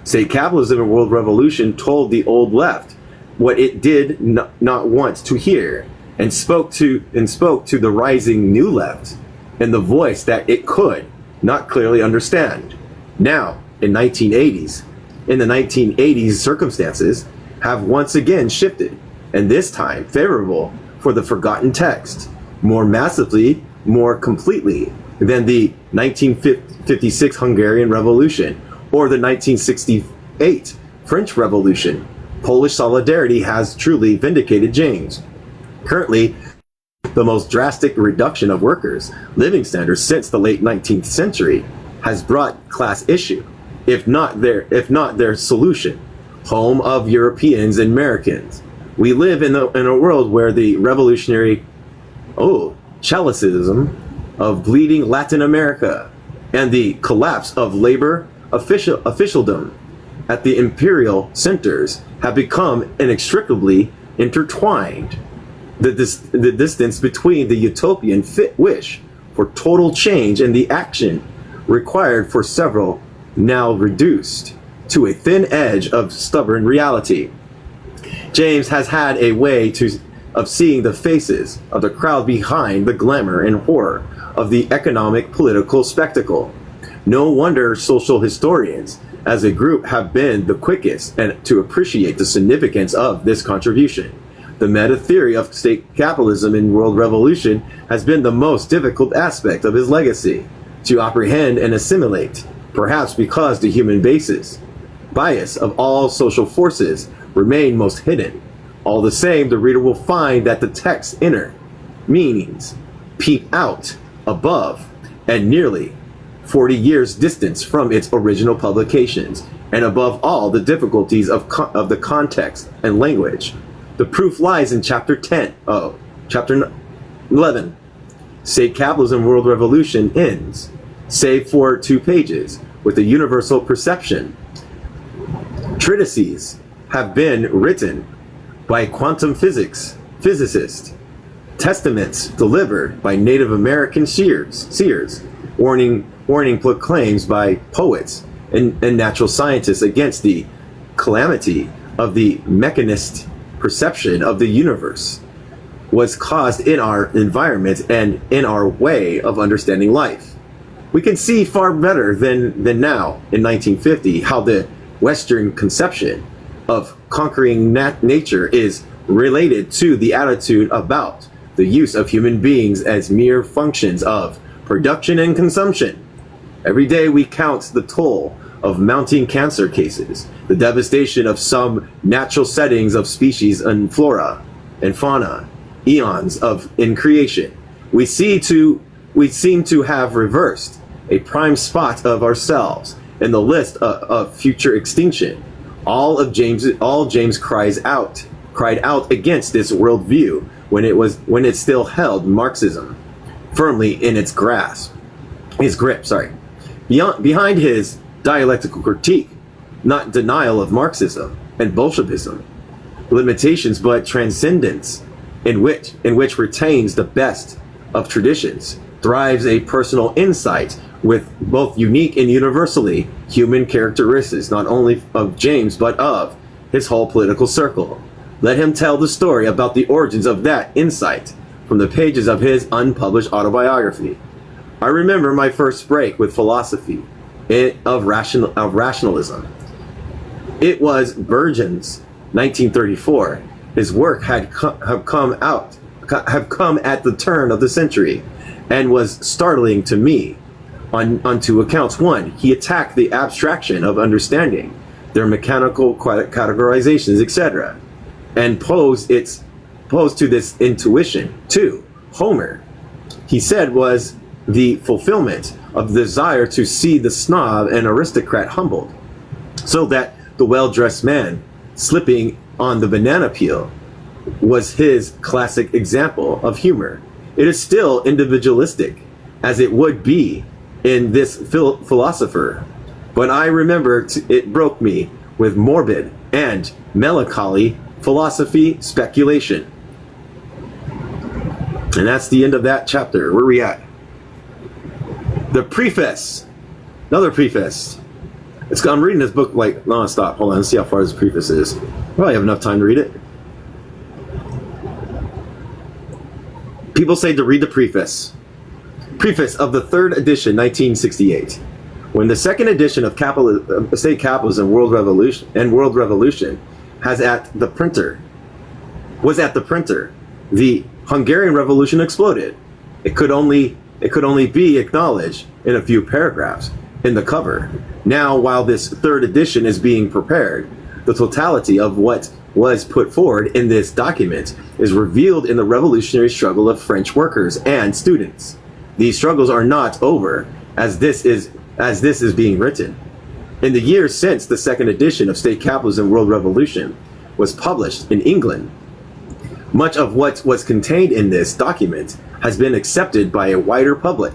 State Capitalism and World Revolution told the old left what it did not want to hear, and spoke to the rising new left in the voice that it could not clearly understand. Now, in the 1980s, circumstances have once again shifted, and this time favorable for the forgotten text, more massively, more completely than the 1956 Hungarian Revolution or the 1960 8. French Revolution. Polish solidarity has truly vindicated James. Currently, the most drastic reduction of workers' living standards since the late 19th century has brought class issue, if not their solution. Home of Europeans and Americans. We live in a world where the revolutionary chalicism of bleeding Latin America and the collapse of labor officialdom at the imperial centers have become inextricably intertwined. The distance between the utopian wish for total change and the action required for several now reduced to a thin edge of stubborn reality. James has had a way of seeing the faces of the crowd behind the glamour and horror of the economic political spectacle. No wonder social historians as a group have been the quickest and to appreciate the significance of this contribution. The meta theory of state capitalism in World Revolution has been the most difficult aspect of his legacy to apprehend and assimilate, perhaps because the human bias of all social forces remain most hidden. All the same, the reader will find that the text's inner meanings peep out above and nearly 40 years distance from its original publications, and above all the difficulties of the context and language. The proof lies in chapter 11. State Capitalism World Revolution ends, save for 2 pages, with a universal perception. Treatises have been written by quantum physicists, testaments delivered by Native American seers, warning proclaims by poets and natural scientists against the calamity of the mechanist perception of the universe was caused in our environment and in our way of understanding life. We can see far better than now in 1950 how the Western conception of conquering nature is related to the attitude about the use of human beings as mere functions of production and consumption. Every day we count the toll of mounting cancer cases, the devastation of some natural settings of species and flora and fauna, eons in creation. We seem to have reversed a prime spot of ourselves in the list of future extinction. All James cried out against this worldview when it still held Marxism firmly in its grip. Behind his dialectical critique, not denial of Marxism and Bolshevism, limitations but transcendence, in which retains the best of traditions, thrives a personal insight with both unique and universally human characteristics, not only of James but of his whole political circle. Let him tell the story about the origins of that insight from the pages of his unpublished autobiography. I remember my first break with philosophy of rationalism. It was Bergen's 1934. His work have come at the turn of the century, and was startling to me on 2 accounts. One, he attacked the abstraction of understanding, their mechanical categorizations, etc., and posed to this intuition. 2, Homer, he said, was the fulfillment of the desire to see the snob and aristocrat humbled, so that the well-dressed man slipping on the banana peel was his classic example of humor. It is still individualistic, as it would be in this philosopher, but I remember it broke me with morbid and melancholy philosophy speculation. And that's the end of that chapter. Where are we at? The preface. Another preface. I'm reading this book like non-stop. Hold on, let's see how far this preface is. Probably have enough time to read it. People say to read the preface. Preface of the 3rd edition, 1968. When the 2nd edition of State Capitalism World Revolution was at the printer, the Hungarian Revolution exploded. It could only be acknowledged in a few paragraphs. in the cover. Now, while this third edition is being prepared, the totality of what was put forward in this document is revealed in the revolutionary struggle of French workers and students. These struggles are not over as this is being written. In the years since the second edition of State Capitalism World Revolution was published in England, much of what was contained in this document has been accepted by a wider public.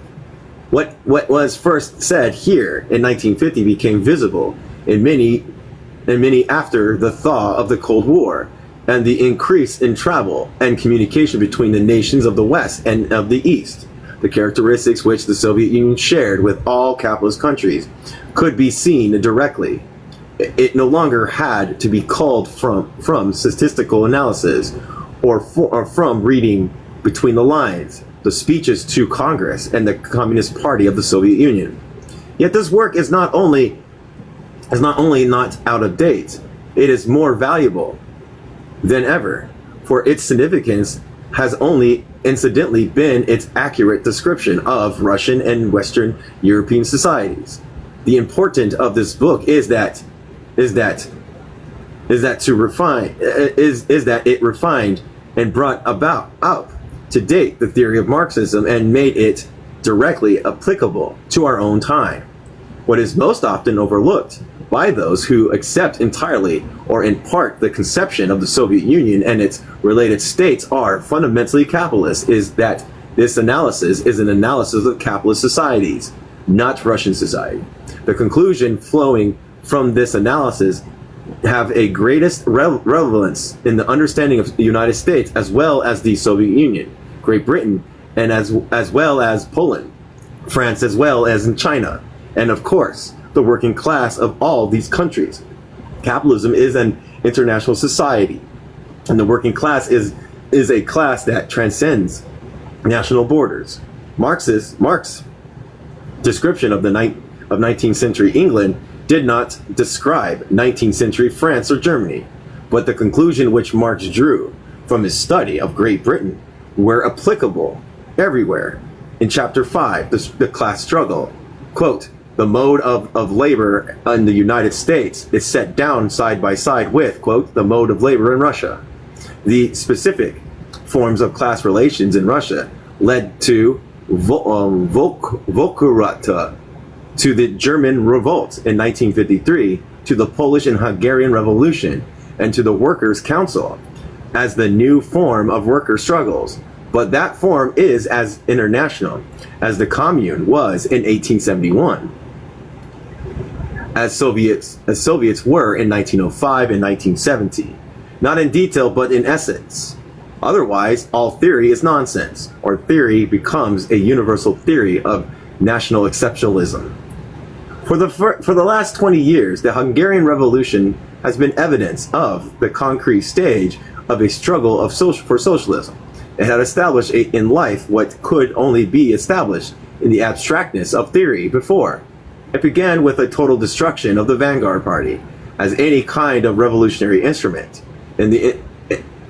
What was first said here in 1950 became visible in many after the thaw of the Cold War and the increase in travel and communication between the nations of the West and of the East. The characteristics which the Soviet Union shared with all capitalist countries could be seen directly. It no longer had to be called from statistical analysis or from reading between the lines, the speeches to Congress and the Communist Party of the Soviet Union. Yet this work is not only not out of date, it is more valuable than ever, for its significance has only incidentally been its accurate description of Russian and Western European societies. The importance of this book is that it refined and brought about up to date the theory of Marxism and made it directly applicable to our own time. What is most often overlooked by those who accept entirely or in part the conception of the Soviet Union and its related states are fundamentally capitalist is that this analysis is an analysis of capitalist societies, not Russian society. The conclusion flowing from this analysis have a greatest relevance in the understanding of the United States as well as the Soviet Union, Great Britain, and as well as Poland, France as well as in China, and of course, the working class of all these countries. Capitalism is an international society, and the working class is a class that transcends national borders. Marx's description of 19th century England did not describe 19th century France or Germany, but the conclusion which Marx drew from his study of Great Britain were applicable everywhere. In chapter 5, the class struggle, quote, the mode of labor in the United States is set down side by side with, quote, the mode of labor in Russia. The specific forms of class relations in Russia led to Volkurata, to the German revolt in 1953, to the Polish and Hungarian Revolution, and to the Workers' Council as the new form of worker struggles. But that form is as international as the Commune was in 1871. As Soviets were in 1905 and 1970, not in detail but in essence. Otherwise, all theory is nonsense, or theory becomes a universal theory of national exceptionalism. For the last 20 years, the Hungarian Revolution has been evidence of the concrete stage of a struggle for socialism. It had established in life what could only be established in the abstractness of theory before. It began with a total destruction of the Vanguard Party as any kind of revolutionary instrument, and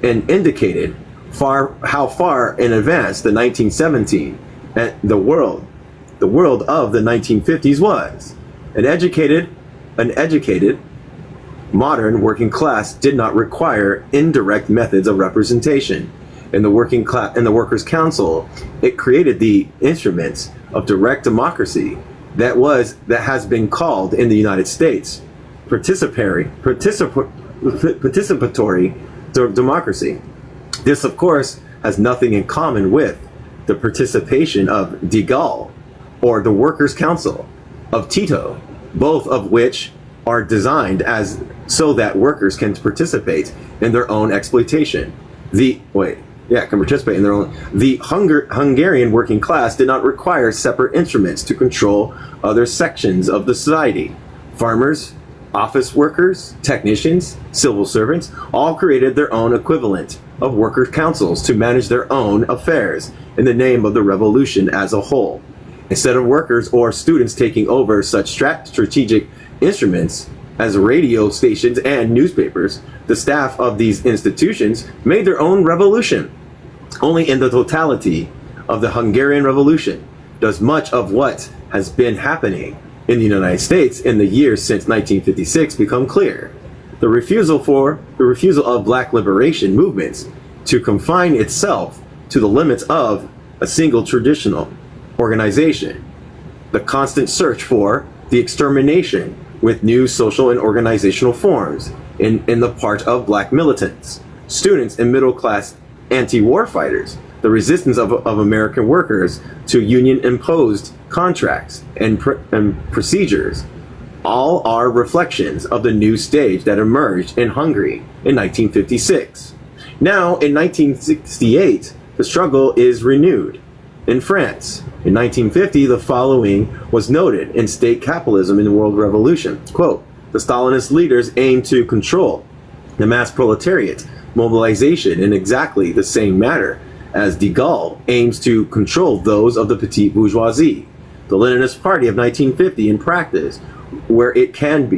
indicated how far in advance the 1917 and the world of the 1950s was. An educated modern working class did not require indirect methods of representation. In the Workers' Council, it created the instruments of direct democracy that has been called in the United States participatory democracy. This, of course, has nothing in common with the participation of de Gaulle or the Workers' Council of Tito, both of which are designed so that workers can participate in their own exploitation. The Hungarian working class did not require separate instruments to control other sections of the society. Farmers, office workers, technicians, civil servants all created their own equivalent of workers' councils to manage their own affairs in the name of the revolution as a whole. Instead of workers or students taking over such strategic instruments as radio stations and newspapers, the staff of these institutions made their own revolution. Only in the totality of the Hungarian Revolution does much of what has been happening in the United States in the years since 1956 become clear. The refusal of black liberation movements to confine itself to the limits of a single traditional organization. The constant search for the extermination with new social and organizational forms in the part of black militants, students, and middle-class anti-war fighters. The resistance of American workers to union-imposed contracts and procedures all are reflections of the new stage that emerged in Hungary in 1956. Now, in 1968, the struggle is renewed in France. In 1950, the following was noted in State Capitalism in the World Revolution. Quote, the Stalinist leaders aimed to control the mass proletariat mobilization in exactly the same manner as de Gaulle aims to control those of the petite bourgeoisie. The Leninist Party of 1950 in practice, where it can,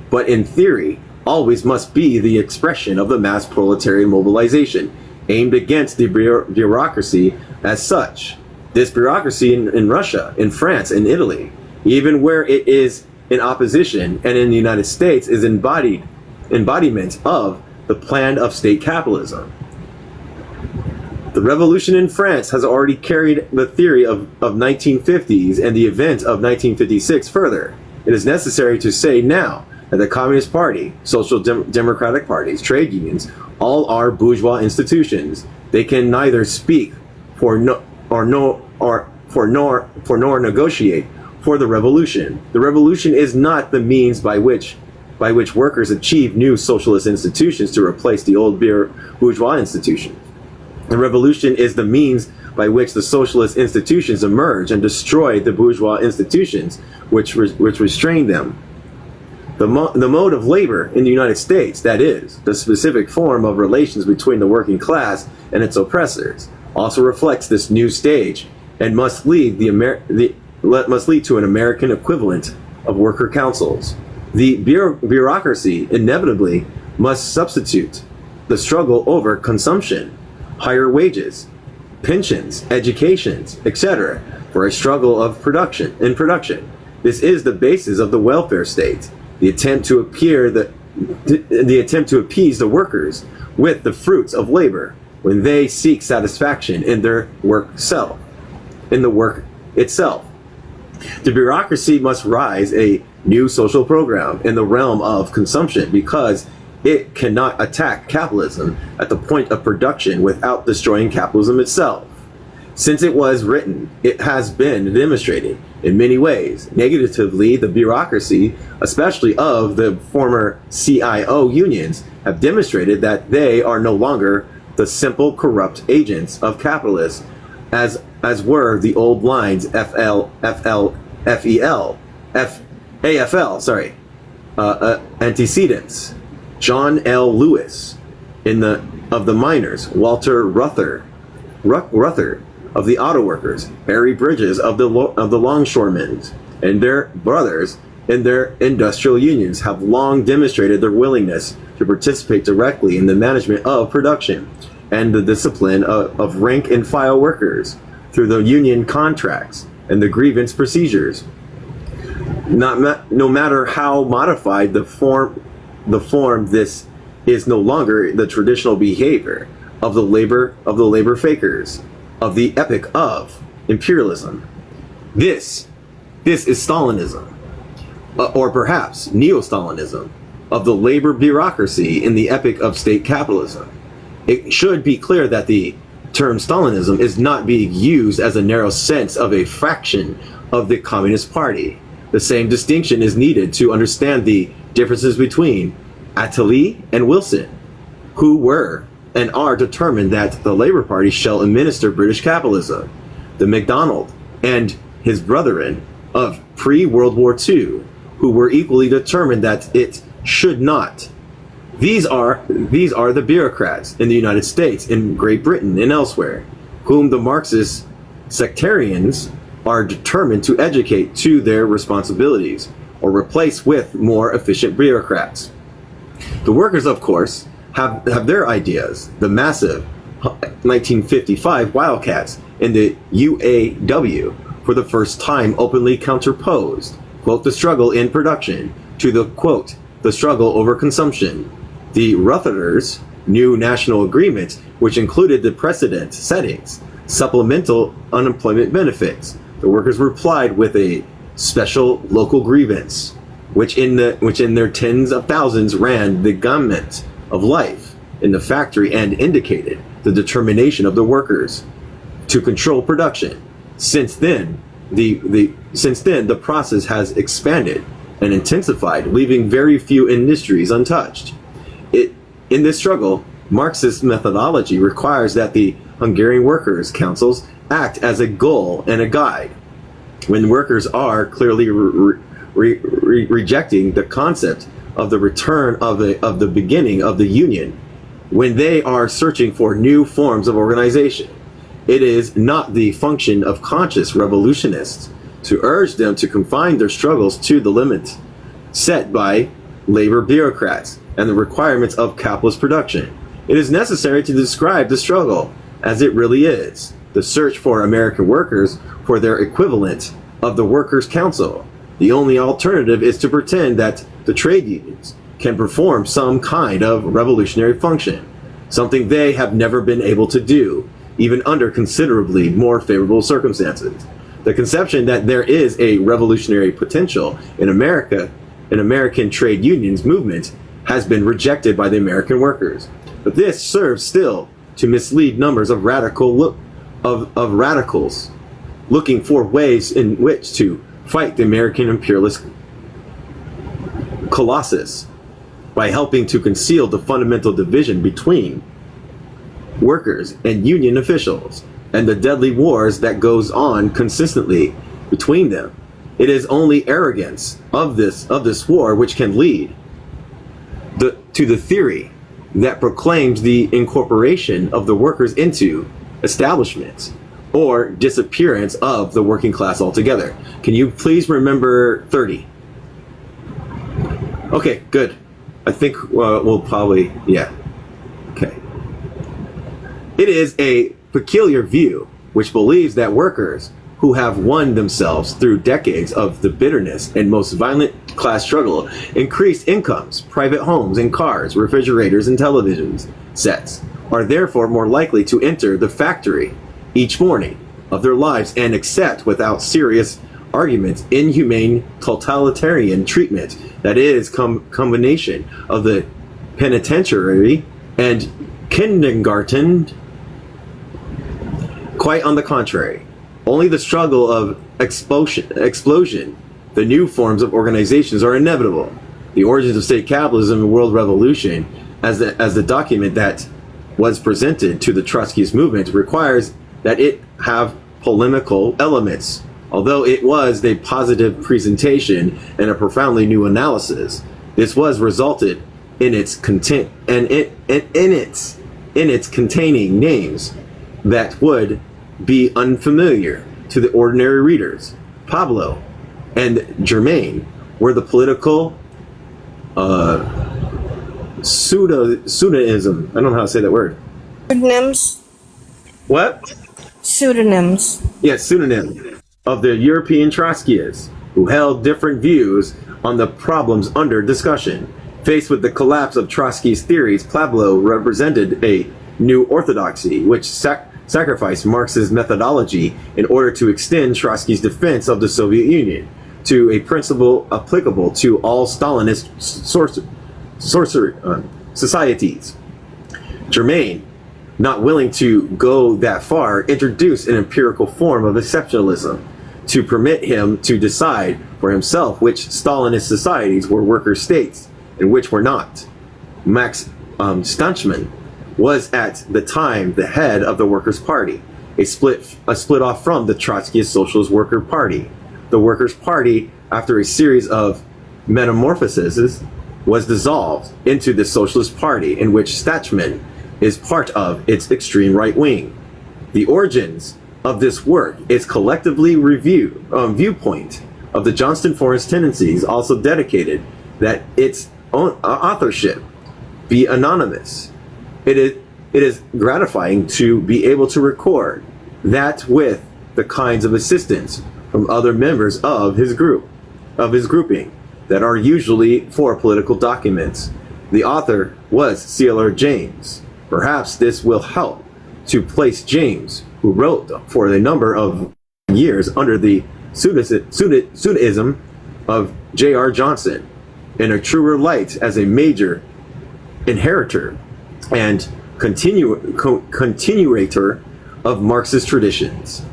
but in theory, always must be the expression of the mass proletarian mobilization, aimed against the bureaucracy as such. This bureaucracy in Russia, in France, in Italy, even where it is in opposition, and in the United States, is embodiment of the plan of state capitalism. The revolution in France has already carried the theory of 1950s and the event of 1956 further. It is necessary to say now that the Communist Party, social democratic parties, trade unions, all are bourgeois institutions. They can neither speak for nor negotiate for the revolution. The revolution is not the means by which workers achieve new socialist institutions to replace the old bourgeois institutions. The revolution is the means by which the socialist institutions emerge and destroy the bourgeois institutions which restrain them. The mode of labor in the United States, that is, the specific form of relations between the working class and its oppressors, also reflects this new stage and must lead to an American equivalent of worker councils. The bureaucracy inevitably must substitute the struggle over consumption, higher wages, pensions, educations, etc., for a struggle of production. This is the basis of the welfare state, the attempt to appease the workers with the fruits of labor when they seek satisfaction in their work itself. The bureaucracy must rise a new social program in the realm of consumption because it cannot attack capitalism at the point of production without destroying capitalism itself. Since it was written, it has been demonstrated in many ways. Negatively, the bureaucracy, especially of the former CIO unions, have demonstrated that they are no longer the simple corrupt agents of capitalists, as were the old lines antecedents. John L. Lewis of the miners, Walter Ruther of the auto workers, Barry Bridges of the longshoremen, and their brothers in their industrial unions have long demonstrated their willingness to participate directly in the management of production and the discipline of rank and file workers through the union contracts and the grievance procedures. No matter how modified the form, this is no longer the traditional behavior of the labor fakers of the epoch of imperialism. This is Stalinism, or perhaps neo-Stalinism, of the labor bureaucracy in the epoch of state capitalism. It should be clear that the term Stalinism is not being used as a narrow sense of a fraction of the Communist Party. The same distinction is needed to understand the differences between Attlee and Wilson, who were and are determined that the Labour Party shall administer British capitalism, the MacDonald and his brethren of pre-World War II, who were equally determined that it should not. These are the bureaucrats in the United States, in Great Britain, and elsewhere, whom the Marxist sectarians are determined to educate to their responsibilities or replace with more efficient bureaucrats. The workers, of course, have their ideas. The massive 1955 Wildcats in the UAW for the first time openly counterposed, quote, the struggle in production to the, quote, the struggle over consumption. The Rutherford's new national agreement, which included the precedent settings, supplemental unemployment benefits. The workers replied with a special local grievance, which in their tens of thousands ran the gamut of life in the factory and indicated the determination of the workers to control production. Since then, the process has expanded and intensified, leaving very few industries untouched. In this struggle, Marxist methodology requires that the Hungarian Workers' Councils act as a goal and a guide. When workers are clearly rejecting the concept of the return of the beginning of the union, when they are searching for new forms of organization, it is not the function of conscious revolutionists to urge them to confine their struggles to the limits set by labor bureaucrats and the requirements of capitalist production. It is necessary to describe the struggle as it really is, the search for American workers for their equivalent of the Workers' Council. The only alternative is to pretend that the trade unions can perform some kind of revolutionary function, something they have never been able to do, even under considerably more favorable circumstances. The conception that there is a revolutionary potential in America, an American trade unions movement, has been rejected by the American workers. But this serves still to mislead numbers of radicals looking for ways in which to fight the American imperialist colossus by helping to conceal the fundamental division between workers and union officials and the deadly wars that goes on consistently between them. It is only arrogance of this war which can lead to the theory that proclaims the incorporation of the workers into establishments or disappearance of the working class altogether. Can you please remember 30? Okay, good. I think we'll probably, yeah. Okay. It is a peculiar view which believes that workers who have won themselves through decades of the bitterness and most violent class struggle, increased incomes, private homes and cars, refrigerators and television sets, are therefore more likely to enter the factory each morning of their lives and accept without serious arguments inhumane totalitarian treatment that is combination of the penitentiary and kindergarten. Quite on the contrary, only the struggle of explosion, the new forms of organizations are inevitable. The origins of state capitalism and world revolution, as the document that was presented to the Trotskyist movement, requires that it have polemical elements. Although it was a positive presentation and a profoundly new analysis, this was resulted in its content and in its containing names that would be unfamiliar to the ordinary readers. Pablo and Germain were the political pseudonym. I don't know how to say that word. Pseudonyms. What? Pseudonyms. Yes, pseudonym of the European Trotskyists, who held different views on the problems under discussion. Faced with the collapse of Trotsky's theories, Pablo represented a new orthodoxy, which sacrificed Marx's methodology in order to extend Trotsky's defense of the Soviet Union to a principle applicable to all Stalinist societies. Germain, not willing to go that far, introduced an empirical form of exceptionalism to permit him to decide for himself which Stalinist societies were worker states and which were not. Max Stanchman was at the time the head of the Workers' Party, a split off from the Trotskyist Socialist Worker Party. The Workers' Party, after a series of metamorphoses, was dissolved into the Socialist Party, in which Stanchman is part of its extreme right wing. The origins of this work is collectively viewpoint of the Johnston Forest tendencies, also dedicated that its own authorship be anonymous. It is gratifying to be able to record that with the kinds of assistance from other members of his grouping, that are usually for political documents. The author was C.L.R. James. Perhaps this will help to place James, who wrote for a number of years under the pseudonym of J.R. Johnson, in a truer light as a major inheritor and continuator of Marxist traditions.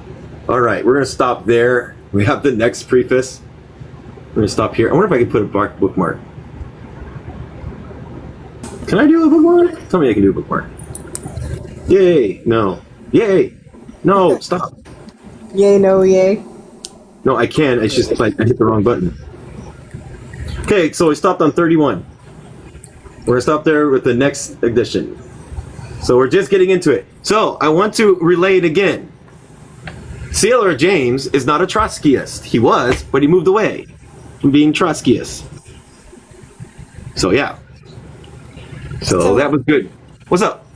All right, we're going to stop there. We have the next preface. We're going to stop here. I wonder if I can put a bookmark. Can I do a bookmark? Tell me I can do a bookmark. Yay. No. Yay. No, stop. Yay, no, yay. No, I can. It's just like I hit the wrong button. Okay, so we stopped on 31. We're going to stop there with the next edition. So we're just getting into it. So I want to relay it again. C.L.R. James is not a Trotskyist. He was, but he moved away from being Trotskyist. So yeah. So that was good. What's up?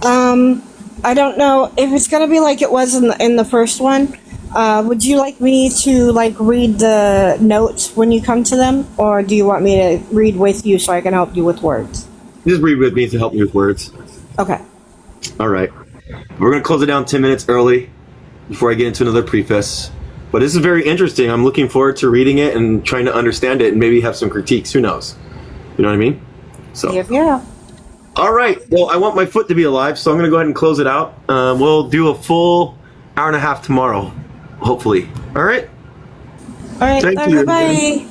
I don't know if it's gonna be like it was in the first one. Would you like me to like read the notes when you come to them, or do you want me to read with you so I can help you with words? Just read with me to help me with words. Okay. All right. We're gonna close it down 10 minutes early before I get into another preface. But this is very interesting. I'm looking forward to reading it and trying to understand it and maybe have some critiques. Who knows? You know what I mean? So. Yeah. All right. Well, I want my foot to be alive, so I'm going to go ahead and close it out. We'll do a full hour and a half tomorrow, hopefully. All right? All right. Thank you. Bye.